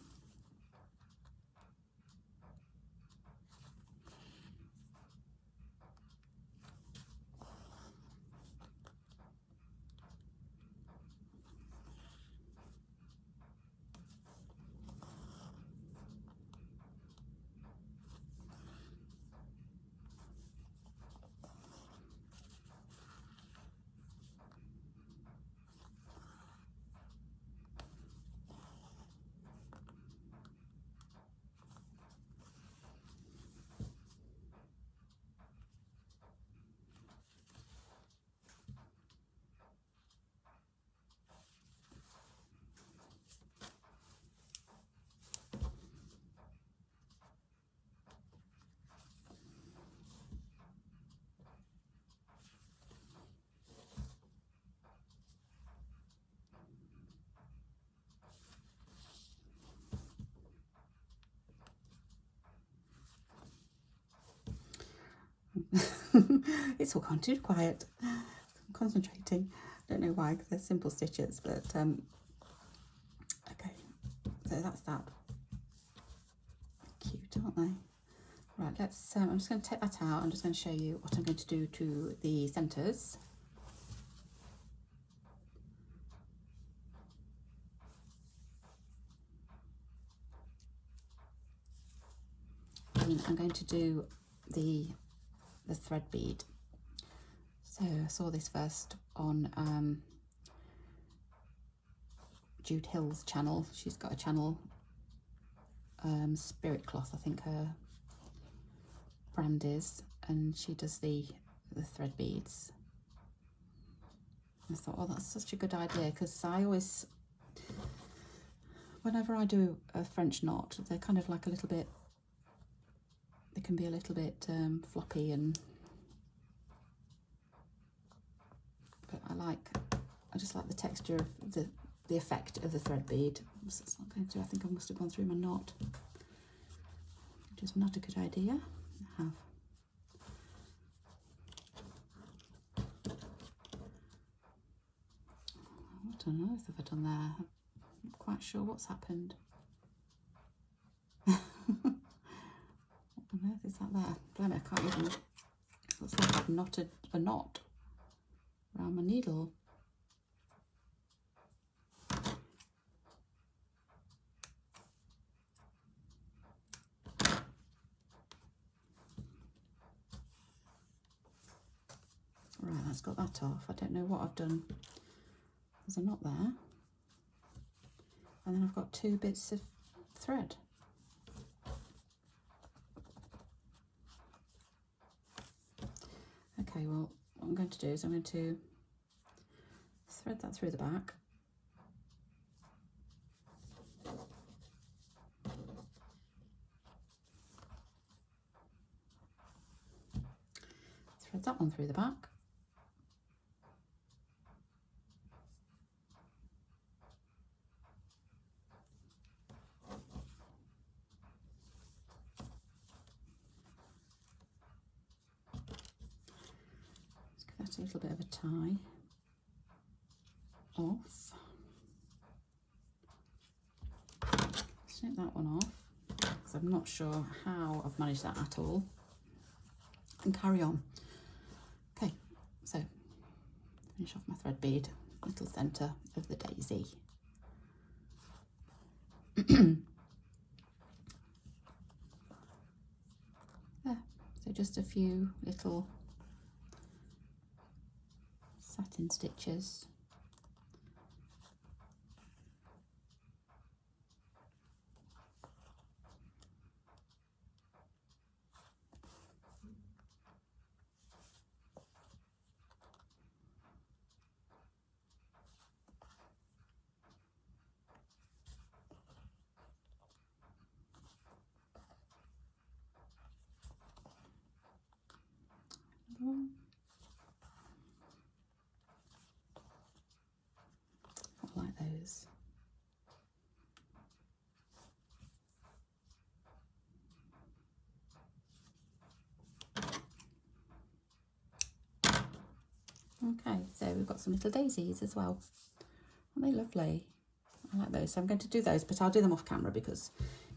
It's all gone too quiet. I'm concentrating. Don't know why, because they're simple stitches, but okay. So that's that. Cute, aren't they? Right, let's. I'm just going to take that out. I'm just going to show you what I'm going to do to the centres. And I'm going to do the thread bead. So I saw this first on Jude Hill's channel. She's got a channel, Spirit Cloth, I think her brand is, and she does the thread beads. I thought, oh, that's such a good idea, because I always, whenever I do a French knot, they're kind of like a little bit, they can be a little bit floppy, but I just like the texture of the effect of the thread bead. So it's not going through. I think I must have gone through my knot, which is not a good idea. I have. What on earth have I done there? I'm not quite sure what's happened. What on earth is that there? Blimey, I can't even. Looks like I've knotted a knot around my needle. Right, that's got that off. I don't know what I've done. There's a knot there. And then I've got 2 bits of thread. Okay, well, what I'm going to do is I'm going to thread that through the back. Thread that one through the back. Let's give that a little bit of a tie. off. Snip that one off, because I'm not sure how I've managed that at all. And carry on. Okay, so finish off my thread bead, little centre of the daisy. There, so just a few little satin stitches. I like those. Okay, so we've got some little daisies as well. Aren't they lovely? I like those. So I'm going to do those, but I'll do them off camera because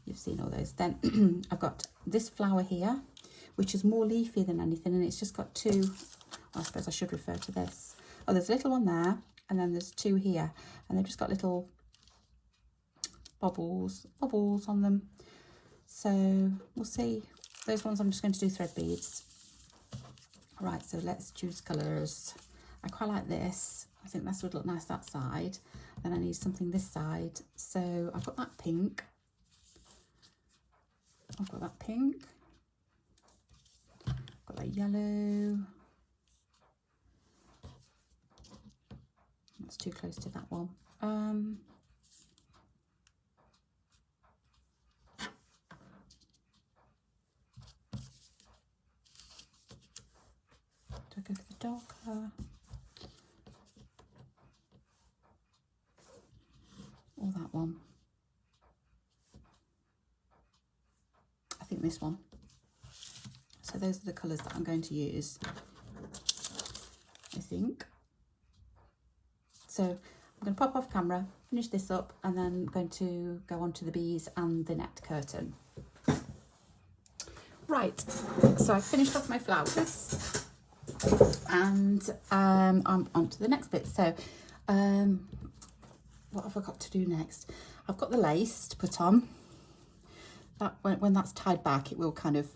you've seen all those. Then I've got this flower here, which is more leafy than anything, and it's just got two. I suppose I should refer to this. Oh, there's a little one there, and then there's two here, and they've just got little bubbles on them. So we'll see. Those ones I'm just going to do thread beads. Right, so let's choose colours. I quite like this. I think this would look nice that side. Then I need something this side. So I've got that pink. I've got that pink. I've got that yellow. That's too close to that one. Do I go for the darker? Or that one? I think this one. So those are the colours that I'm going to use, I think. So I'm going to pop off camera, finish this up, and then I'm going to go on to the bees and the net curtain. Right, so I've finished off my flowers, and I'm on to the next bit. So what have I got to do next? I've got the lace to put on. That when that's tied back, it will kind of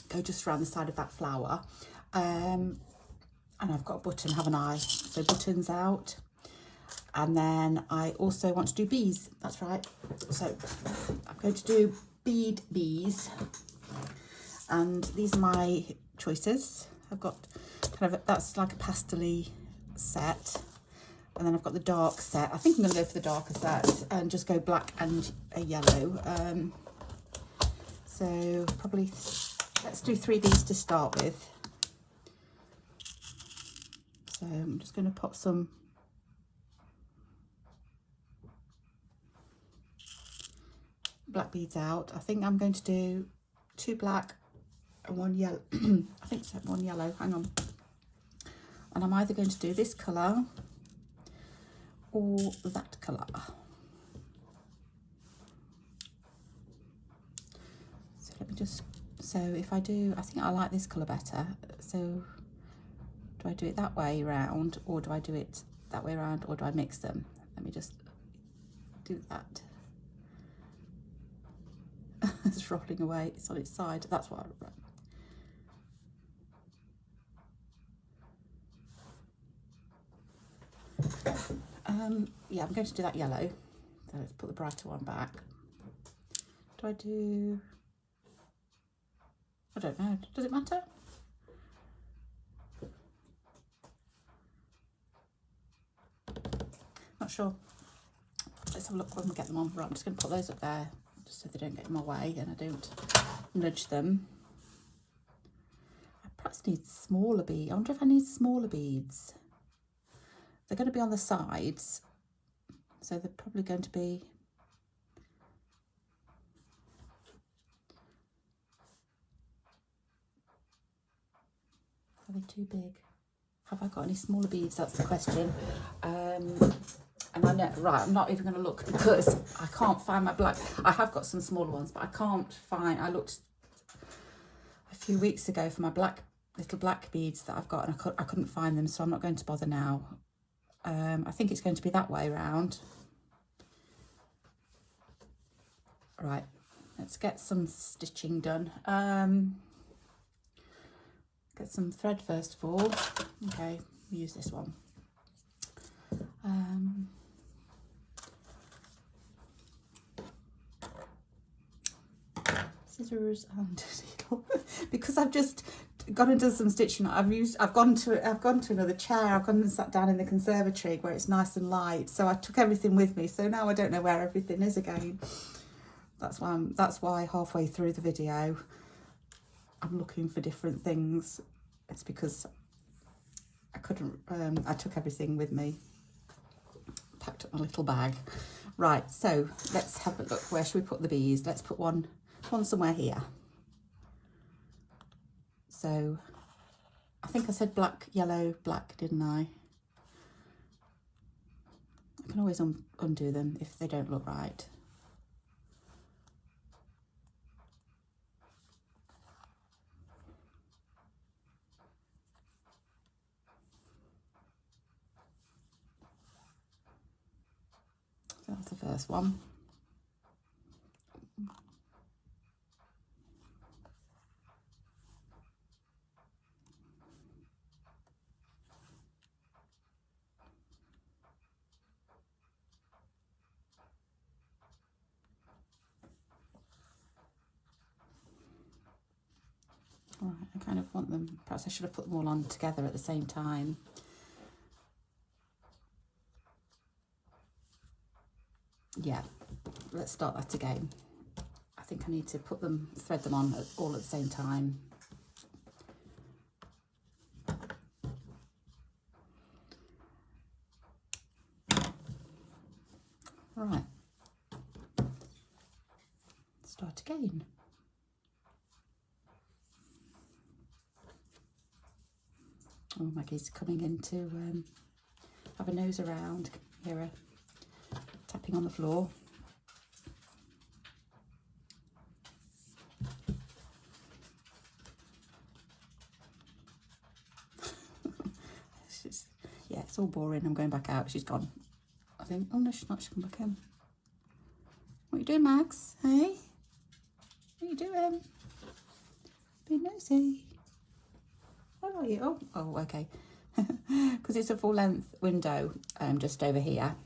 go just around the side of that flower. And I've got a button, haven't I? So buttons out. And then I also want to do bees. That's right. So I'm going to do bead bees. And these are my choices. I've got kind of, that's like a pastel-y set. And then I've got the dark set. I think I'm going to go for the darker set and just go black and a yellow. So probably, let's do 3 bees to start with. So I'm just going to pop some black beads out. I think I'm going to do 2 black and 1 yellow. I think so, 1 yellow, hang on. And I'm either going to do this colour or that colour. So let me just, so if I do, I think I like this colour better. So do I do it that way round, or do I do it that way round, or do I mix them? Let me just do that. It's rolling away, it's on its side. That's what I yeah, I'm going to do that yellow. So let's put the brighter one back. Do I do, I don't know, does it matter? Not sure. Let's have a look when we get them on. Right, I'm just going to put those up there just so they don't get in my way and I don't nudge them. I perhaps need smaller beads. I wonder if I need smaller beads. They're going to be on the sides, so they're probably going to be, are they too big? Have I got any smaller beads? That's the question. And I know, right, I'm not even going to look because I can't find my black. I have got some smaller ones, but I can't find. I looked a few weeks ago for my little black beads that I've got, and I couldn't find them, so I'm not going to bother now. I think it's going to be that way round. Right, let's get some stitching done. Get some thread first of all. Okay, use this one. Scissors and needle. Because I've just gone and done some stitching. I've gone to another chair. I've gone and sat down in the conservatory where it's nice and light. So I took everything with me. So now I don't know where everything is again. That's why halfway through the video I'm looking for different things. It's because I couldn't. I took everything with me. Packed up my little bag. Right. So let's have a look. Where should we put the bees? Let's put one somewhere here. So I think I said black, yellow, black, didn't I? I can always undo them if they don't look right. So that's the first one. Right, I kind of want them, perhaps I should have put them all on together at the same time. Yeah, let's start that again. I think I need to thread them on all at the same time. Right, start again. Oh, Maggie's coming in to have a nose around. Hear her tapping on the floor. Yeah, it's all boring. I'm going back out. She's gone. I think. Oh no, she's not. She's come back in. What are you doing, Max? Hey? What are you doing? Being nosy. Where are you? Oh, okay. Because it's a full length window just over here.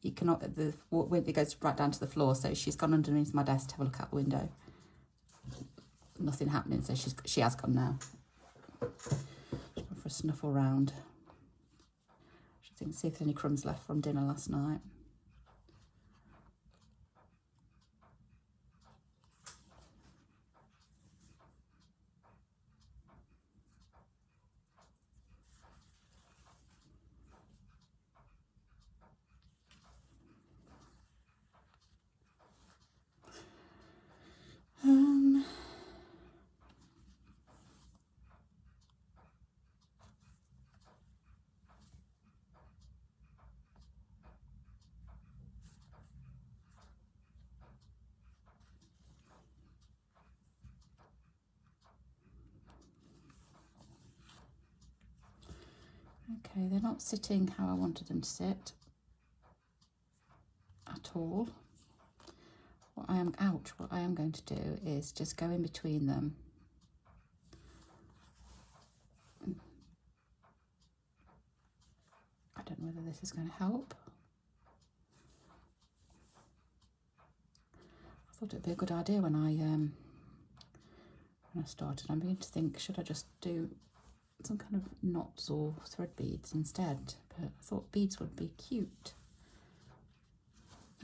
You cannot, it goes right down to the floor, so she's gone underneath my desk to have a look out the window. Nothing happening, so she has come now. She's gone for a snuffle round. See if there's any crumbs left from dinner last night. Okay, they're not sitting how I wanted them to sit at all. What I am going to do is just go in between them. I don't know whether this is going to help. I thought it'd be a good idea when I started. I'm beginning to think, should I just do some kind of knots or thread beads instead? But I thought beads would be cute.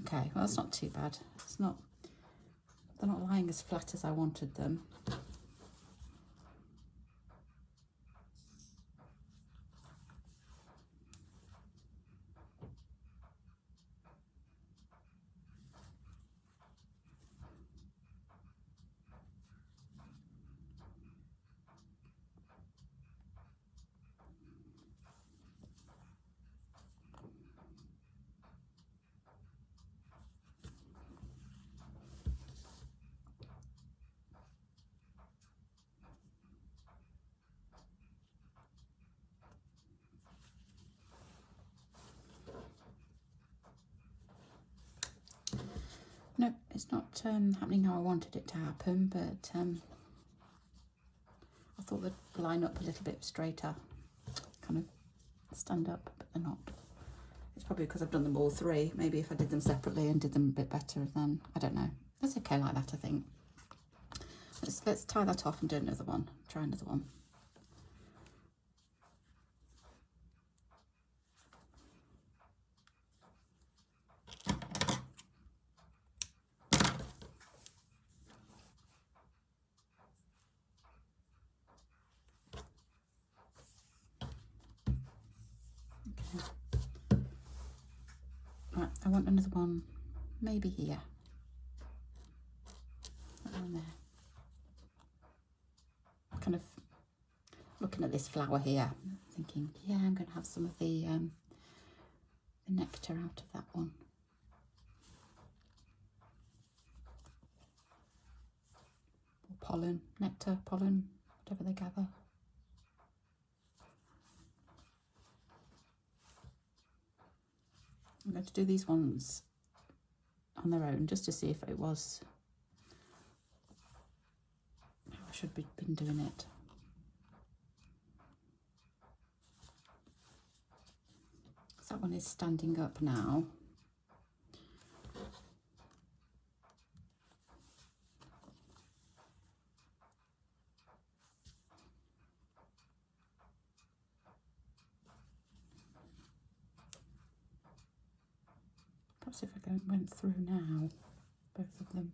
Okay, well that's not too bad. They're not lying as flat as I wanted them. No, it's not happening how I wanted it to happen, but I thought they'd line up a little bit straighter, kind of stand up, but they're not. It's probably because I've done them all three. Maybe if I did them separately and did them a bit better, then I don't know. That's okay like that, I think. Let's tie that off and do another one. Try another one. Right, I want another one, maybe here. That one there. Kind of looking at this flower here, thinking, yeah, I'm going to have some of the nectar out of that one. Or pollen, nectar, pollen, whatever they gather. I'm going to do these ones on their own just to see if it was how I should be been doing it. That one is standing up now. Perhaps if I went through now, both of them.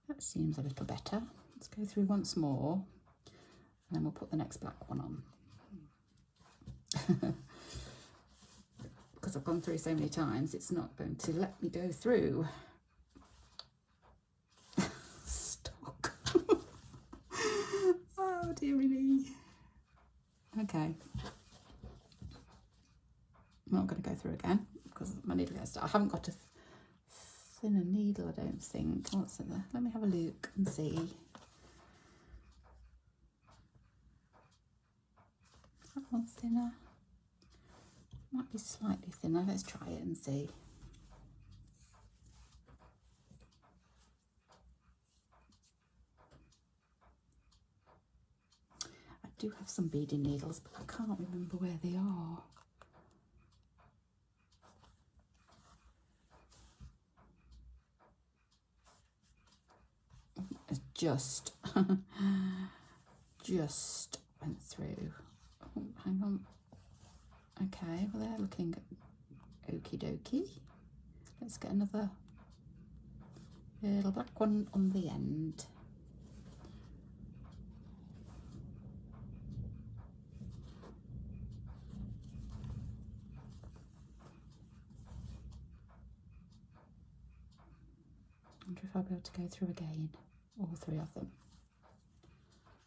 That seems a little better. Let's go through once more, and then we'll put the next black one on. Because I've gone through so many times, it's not going to let me go through. Stock. Oh, dearie me. Okay. I'm not going to go through again because my needle gets stuck. I haven't got a thinner needle, I don't think. What's in there? Let me have a look and see. That one's thinner. Might be slightly thinner. Let's try it and see. I do have some beading needles, but I can't remember where they are. It's just went through. Oh, hang on. Okay, well they're looking okie dokie. Let's get another little black one on the end. I wonder if I'll be able to go through again, all three of them,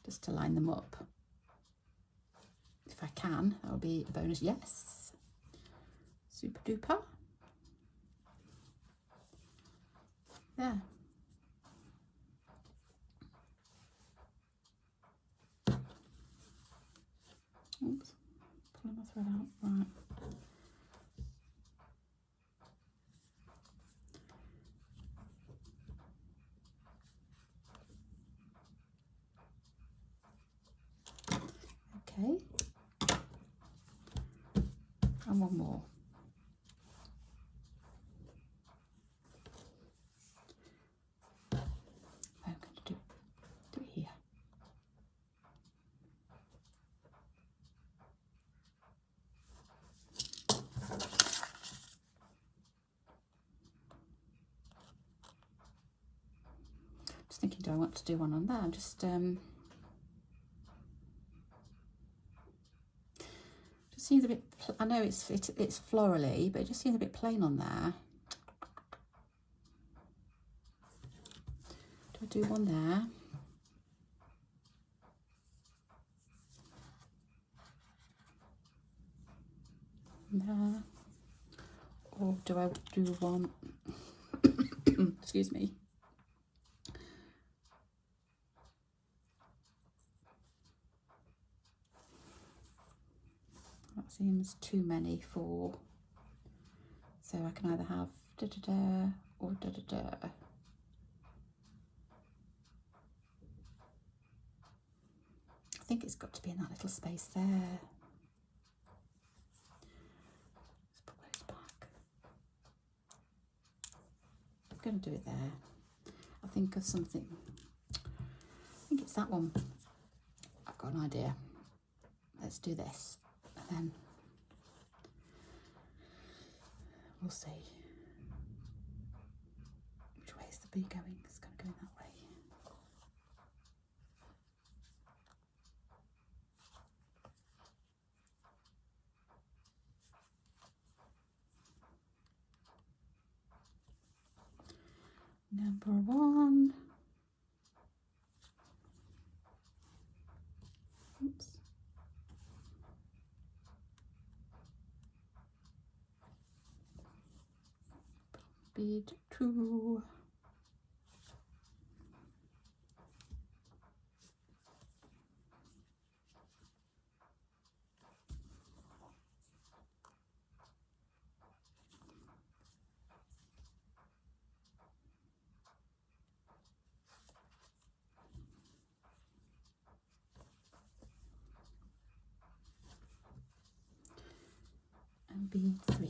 just to line them up. If I can, that would be a bonus. Yes, super duper. There. Oops, pulling my thread out. Right. Okay. And one more. I'm going to do it here. Just thinking, do I want to do one on there? I'm just seems a bit. I know it's florally, but it just seems a bit plain on there. Do I do one there? There. Or do I do one? Excuse me. That seems too many for So I can either have da-da-da or da-da-da. I think it's got to be in that little space there. Let's put those back. I'm going to do it there. I think of something. I think it's that one. I've got an idea. Let's do this, and then we'll see which way is the bee going. It's going to go that way. Number one. Oops. Bead 2. And bead 3.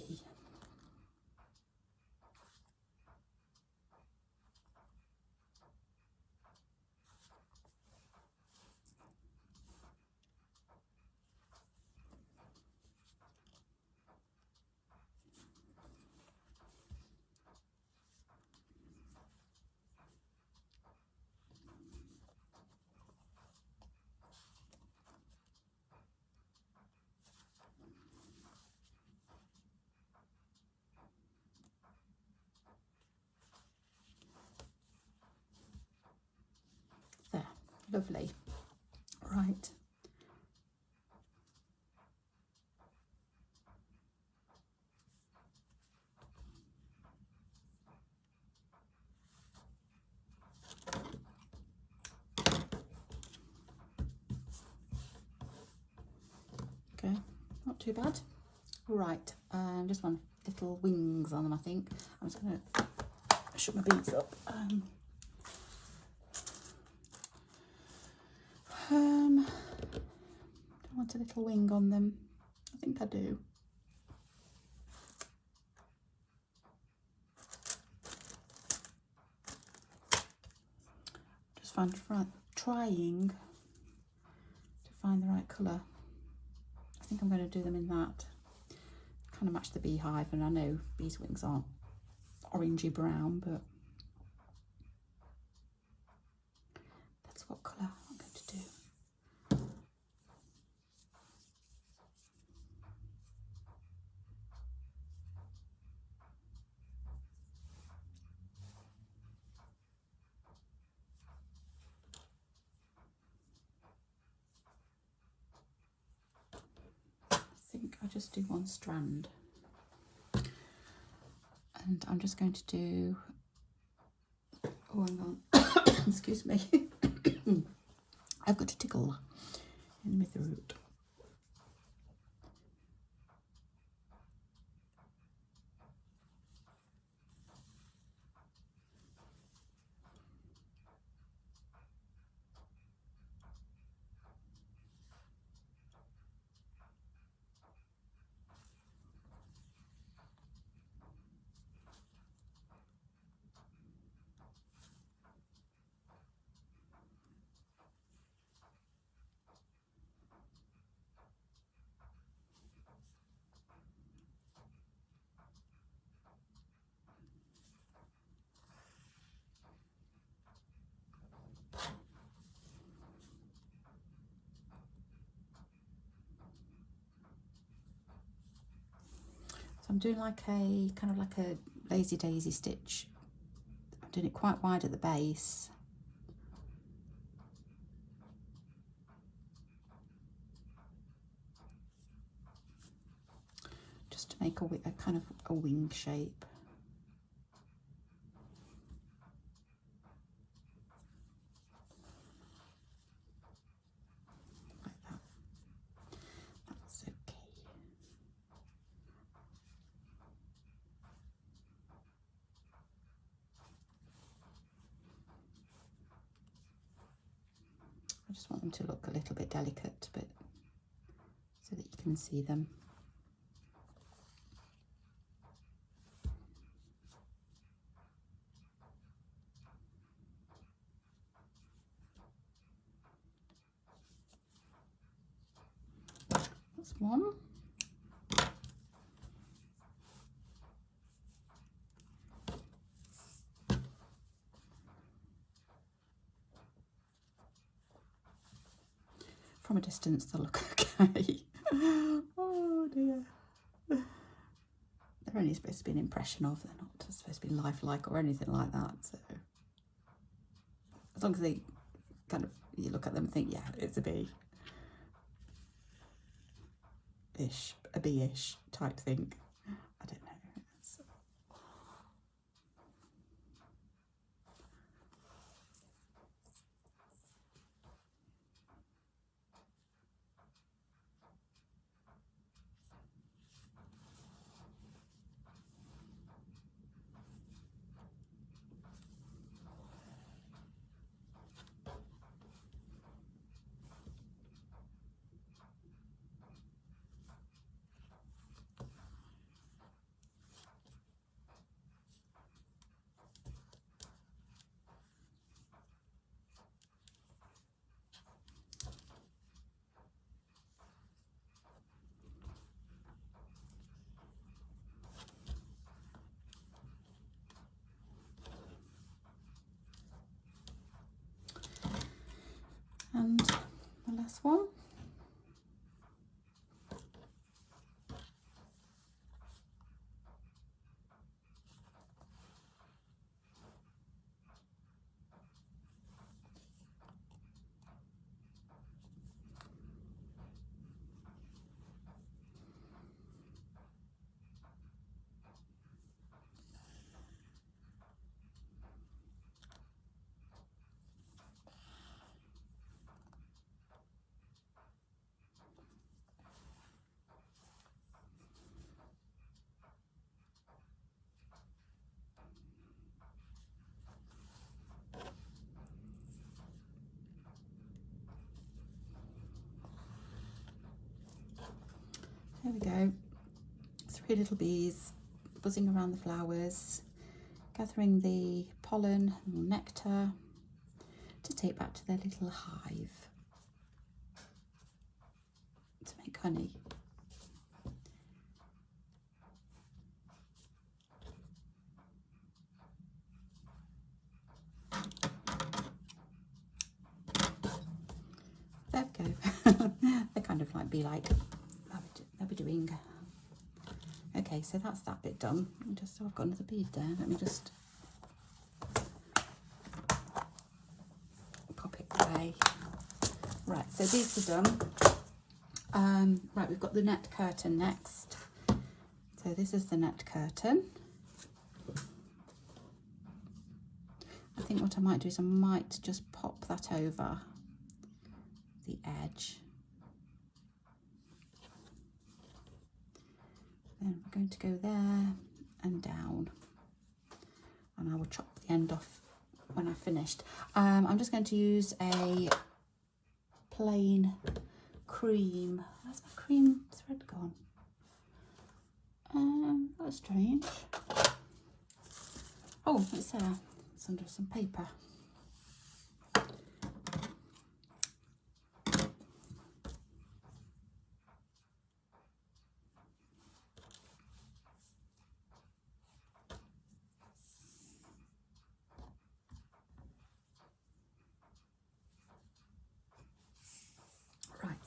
There, lovely. Right. Okay, not too bad. Right, just one little wings on them, I think. I'm just going to shut my beads up. Don't want a little wing on them. I think I do. Just trying to find the right colour. I think I'm going to do them in that. Kind of match the beehive, and I know bees' wings aren't orangey brown, but that's what colour I'm going to do. I think I'll just do one strand. And I'm just going to do, oh, hang on, excuse me. I've got a tickle in my throat. I'm doing like a kind of like a lazy daisy stitch. I'm doing it quite wide at the base. Just to make a kind of a wing shape. Like that. That's okay. I just want them to look a little bit delicate, but so that you can see them. That's one. From a distance they look okay. Oh dear. They're only supposed to be an impression of, they're not supposed to be lifelike or anything like that. So as long as they kind of, you look at them and think, yeah, it's a bee. A bee-ish type thing. I don't know. And the last one. There we go. 3 little bees buzzing around the flowers, gathering the pollen and nectar to take back to their little hive to make honey. There we go. They kind of like bee-like. They'll be doing. Okay, so that's that bit done. So I've got another bead there. Let me just pop it away. Right, so these are done. Right, we've got the net curtain next. So this is the net curtain. I think what I might do is I might just pop that over the edge. Then we're going to go there and down, and I will chop the end off when I've finished. I'm just going to use a plain cream. Where's my cream thread gone? That's strange. Oh, it's there. It's under some paper.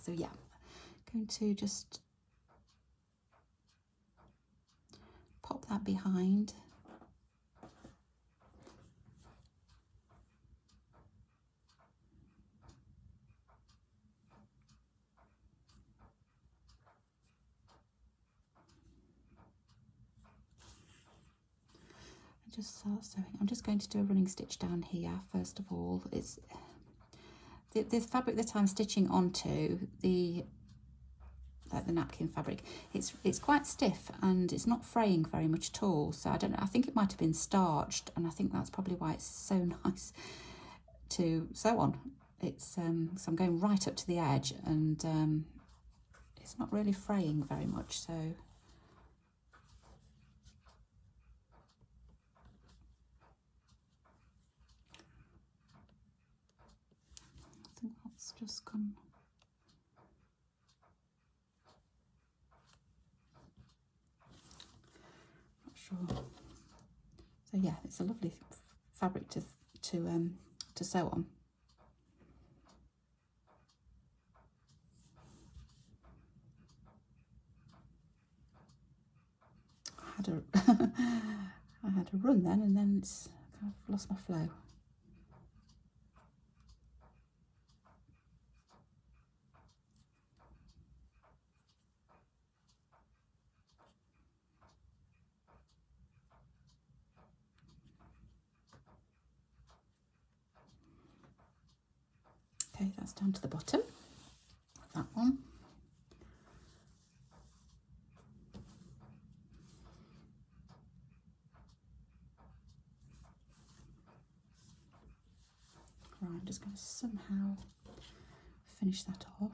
So yeah, going to just pop that behind. And just start sewing. I'm just going to do a running stitch down here first of all. It's the fabric that I'm stitching onto, the napkin fabric, it's quite stiff and it's not fraying very much at all. So I don't know, I think it might have been starched, and I think that's probably why it's so nice to sew on. it's so I'm going right up to the edge, and it's not really fraying very much, so I think that's just come. Not sure. So yeah, it's a lovely fabric to sew on. I had a run then, and then it's kind of lost my flow. Okay, that's down to the bottom of that one. Right, I'm just going to somehow finish that off.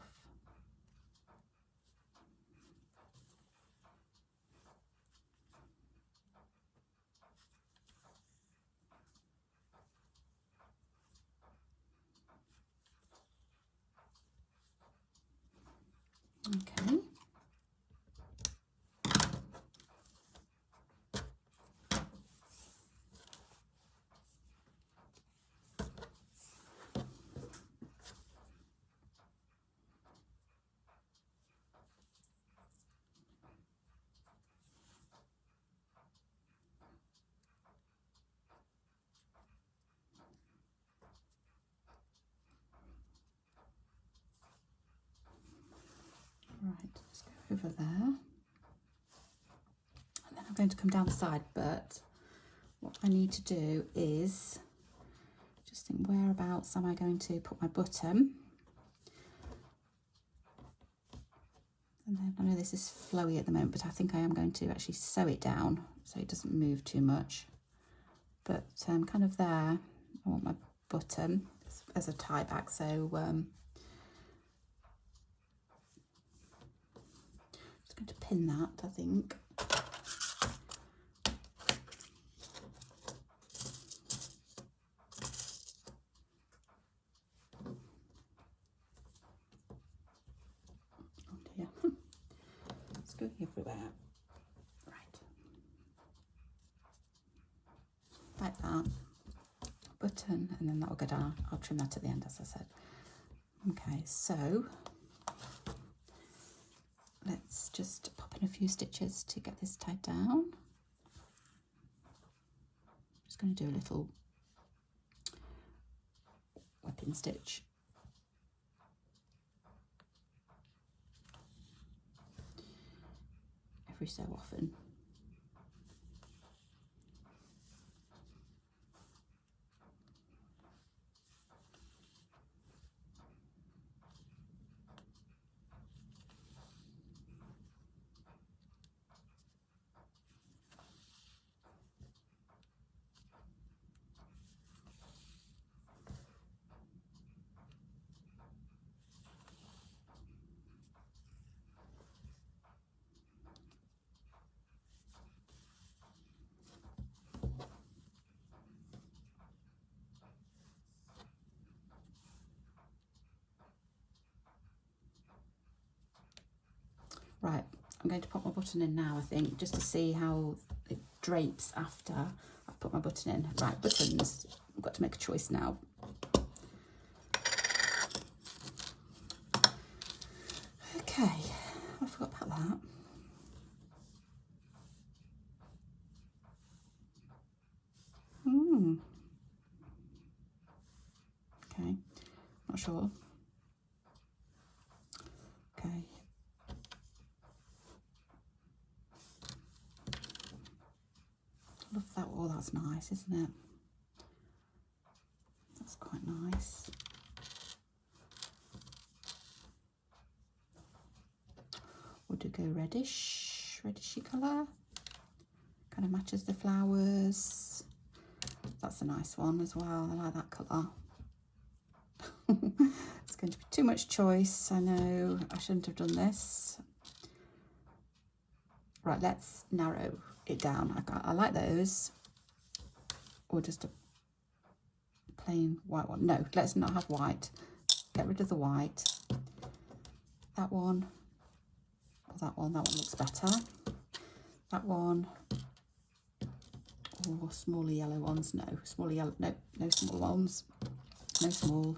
Okay. Right, let's go over there. And then I'm going to come down the side, but what I need to do is just think, whereabouts am I going to put my button? And then I know this is flowy at the moment, but I think I am going to actually sew it down so it doesn't move too much. But kind of there, I want my button as a tie back, so just going to pin that, I think. Oh dear, it's going everywhere. Right, like that. Button, and then that will go down. I'll trim that at the end, as I said. Okay, so let's just pop in a few stitches to get this tied down. Just going to do a little webbing stitch. Every so often. Right, I'm going to pop my button in now, I think, just to see how it drapes after I've put my button in. Right, buttons, I've got to make a choice now. Okay, I forgot about that. Okay, not sure. Okay. Love that. Oh, that's nice, isn't it? That's quite nice. Would you go redishy colour? Kind of matches the flowers. That's a nice one as well. I like that colour. It's going to be too much choice. I know I shouldn't have done this. Right, let's narrow it down. I like those. Or just a plain white one. No, let's not have white. Get rid of the white. That one. Or that one. That one looks better. That one. Or smaller yellow ones. No, smaller yellow. No, no small ones. No small.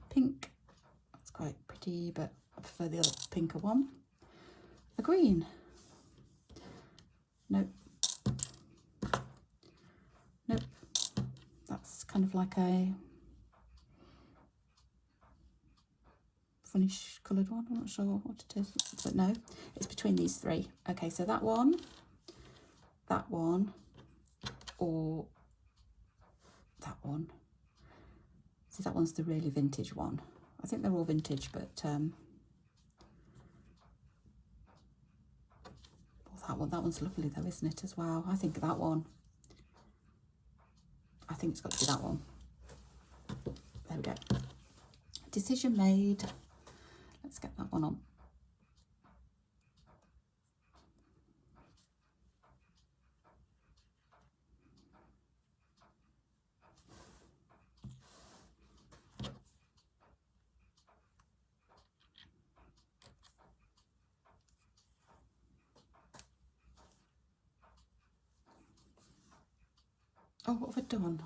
Pink. That's quite pretty, but I prefer the other pinker one. The green. Nope. Nope. That's kind of like a funnish coloured one. I'm not sure what it is, but no, it's between these three. Okay, so that one, or that one. See, that one's the really vintage one. I think they're all vintage, but that one's lovely though, isn't it, as well? I think that one. I think it's got to be that one. There we go. Decision made. Let's get that one on. Oh, what have I done?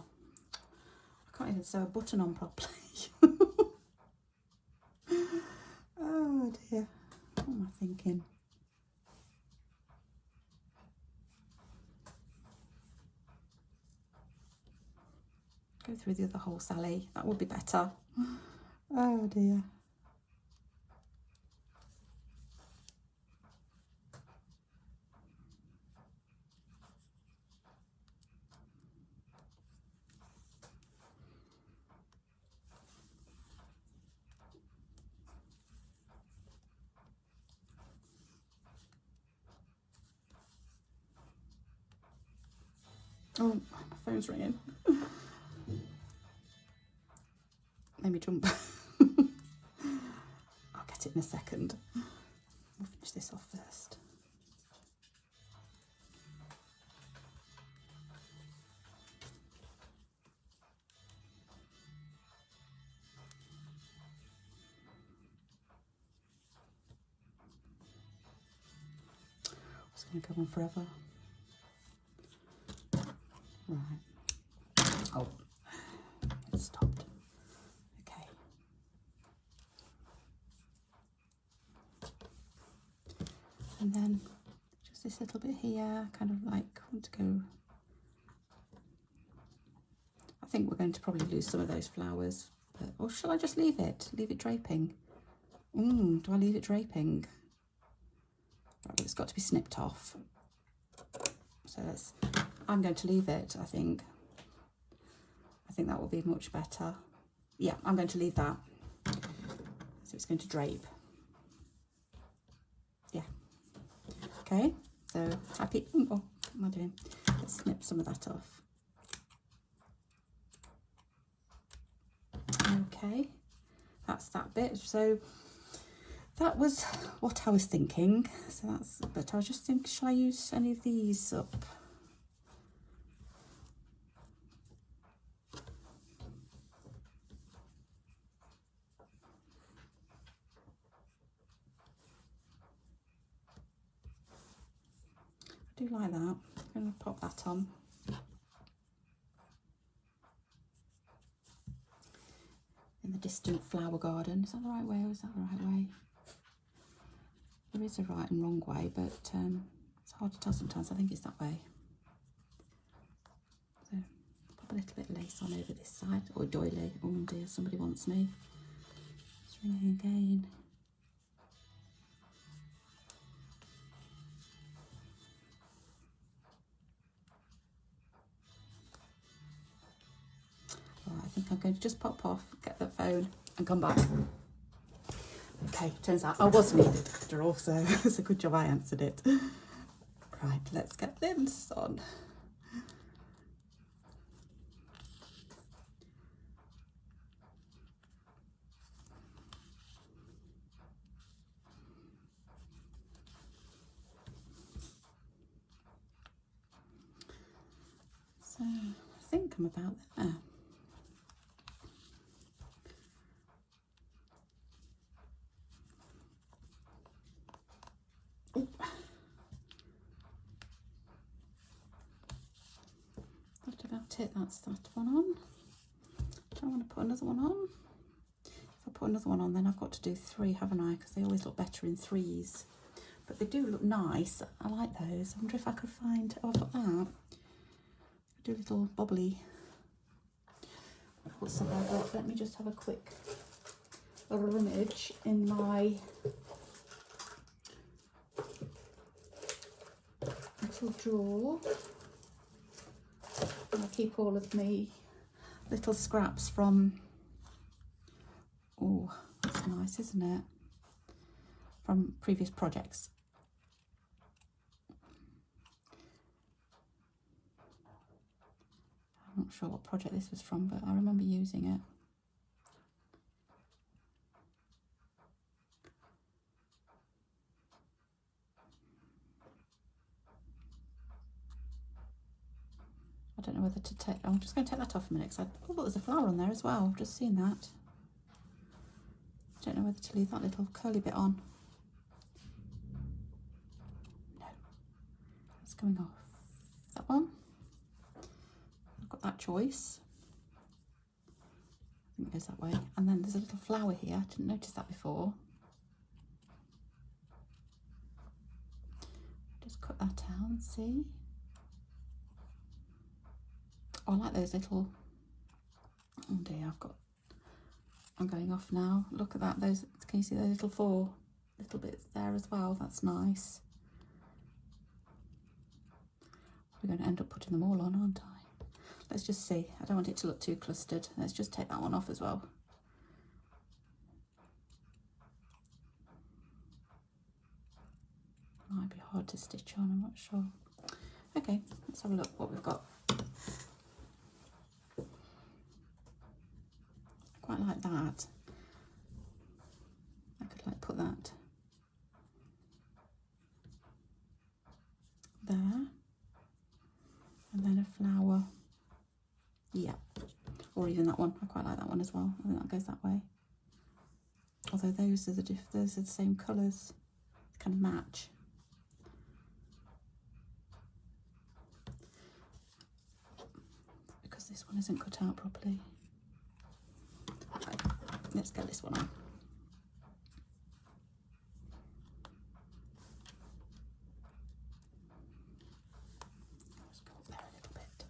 I can't even sew a button on properly. Oh dear, what am I thinking? Go through the other hole, Sally. That would be better. Oh dear. Oh, my phone's ringing. Let me jump. I'll get it in a second. We'll finish this off first. It's going to go on forever. Right. Oh, it stopped. Okay. And then just this little bit here, kind of like want to go. I think we're going to probably lose some of those flowers, but, or shall I just leave it? Leave it draping? Do I leave it draping? Right, it's got to be snipped off. So I'm going to leave it, I think. I think that will be much better. Yeah, I'm going to leave that. So it's going to drape. Yeah. Okay, so happy. Oh, what am I doing? Let's snip some of that off. Okay, that's that bit. So that was what I was thinking. So that's, but I was just thinking, shall I use any of these up? I do like that. I'm going to pop that on. In the distant flower garden. Is that the right way or is that the right way? There is a right and wrong way, but it's hard to tell sometimes. I think it's that way. So pop a little bit of lace on over this side. Or doily. Oh dear, somebody wants me. It's ringing again. Right, I think I'm going to just pop off, get the phone and come back. Okay, turns out I was needed after all, so it's a good job I answered it. Right, let's get this on. come about there. Ooh. That's about it, that's that one on. Do I want to put another one on? If I put another one on, then I've got to do 3, haven't I? Because they always look better in 3s. But they do look nice. I like those. I wonder if I could find, oh, I've got that. Do a little bobbly. What else have I got? Let me just have a quick rummage in my little drawer. And I'll keep all of me little scraps from, oh, that's nice, isn't it? From previous projects. I'm not sure what project this was from, but I remember using it. I don't know whether to take, I'm just going to take that off a minute because oh, there's a flower on there as well. I've just seen that. I don't know whether to leave that little curly bit on. No, it's coming off. That one. I've got that choice. I think it goes that way. And then there's a little flower here. I didn't notice that before. Just cut that out, see? Oh, I like those little, oh dear, I'm going off now. Look at that, those, can you see those little 4 little bits there as well? That's nice. We're going to end up putting them all on, aren't I? Let's just see. I don't want it to look too clustered. Let's just take that one off as well. Might be hard to stitch on, I'm not sure. Okay, let's have a look what we've got. Quite like that. I could like put that there, and then a flower. Yeah, or even that one. I quite like that one as well. I think that goes that way. Although those are the same colours, kind of match. Because this one isn't cut out properly. Right, let's get this one on. Let's go up there a little bit.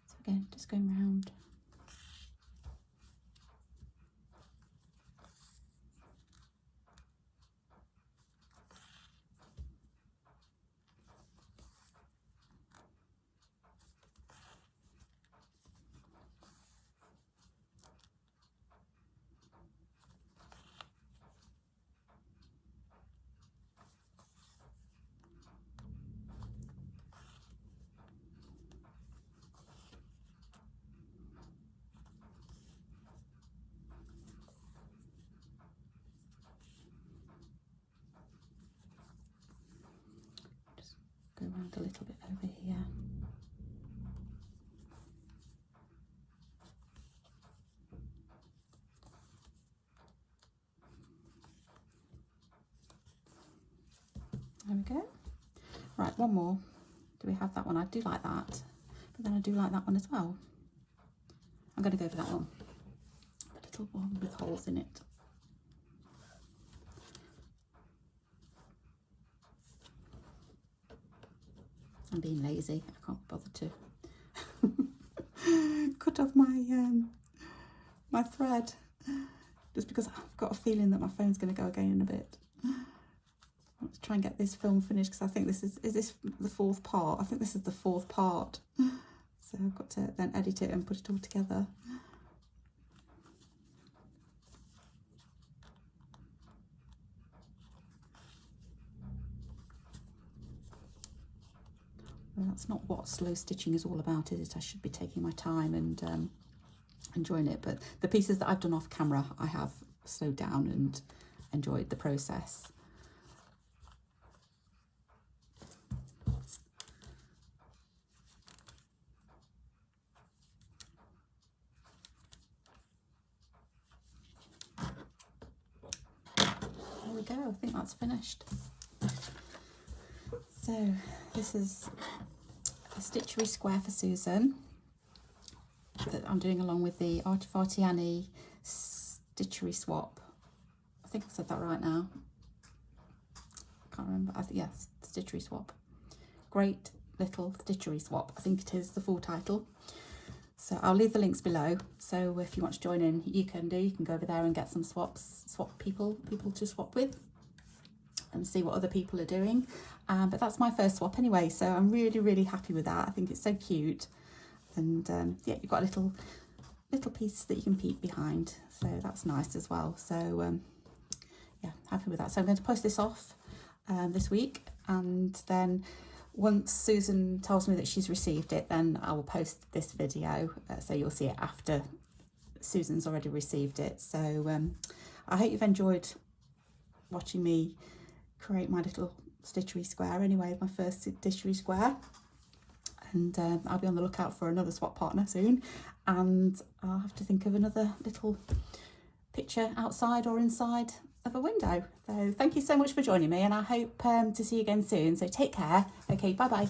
So again, just going round. Go around a little bit over here. There we go. Right, one more. Do we have that one? I do like that, but then I do like that one as well. I'm going to go for that one. The little one with holes in it. I'm being lazy. I can't bother to cut off my my thread just because I've got a feeling that my phone's going to go again in a bit. Let's try and get this film finished because I think this is this the 4th part? I think this is the 4th part. So I've got to then edit it and put it all together. Well, that's not what slow stitching is all about, is it? I should be taking my time and enjoying it. But the pieces that I've done off camera, I have slowed down and enjoyed the process. go, I think that's finished. So this is a stitchery square for Susan that I'm doing along with the Artifarty Annie stitchery swap. I think I said that right now. I can't remember. Yes, stitchery swap. Great little stitchery swap, I think it is the full title. So I'll leave the links below, so if you want to join in, you can go over there and get some people to swap with and see what other people are doing. But that's my first swap anyway, so I'm really happy with that. I think it's so cute, and yeah, you've got a little piece that you can peek behind, so that's nice as well. So yeah, happy with that. So I'm going to post this off this week, and then once Susan tells me that she's received it, then I will post this video, so you'll see it after Susan's already received it. So I hope you've enjoyed watching me create my little stitchery square anyway, my first stitchery square. And I'll be on the lookout for another swap partner soon, and I'll have to think of another little picture outside or inside of a window. So thank you so much for joining me, and I hope to see you again soon. So take care. Okay, bye bye.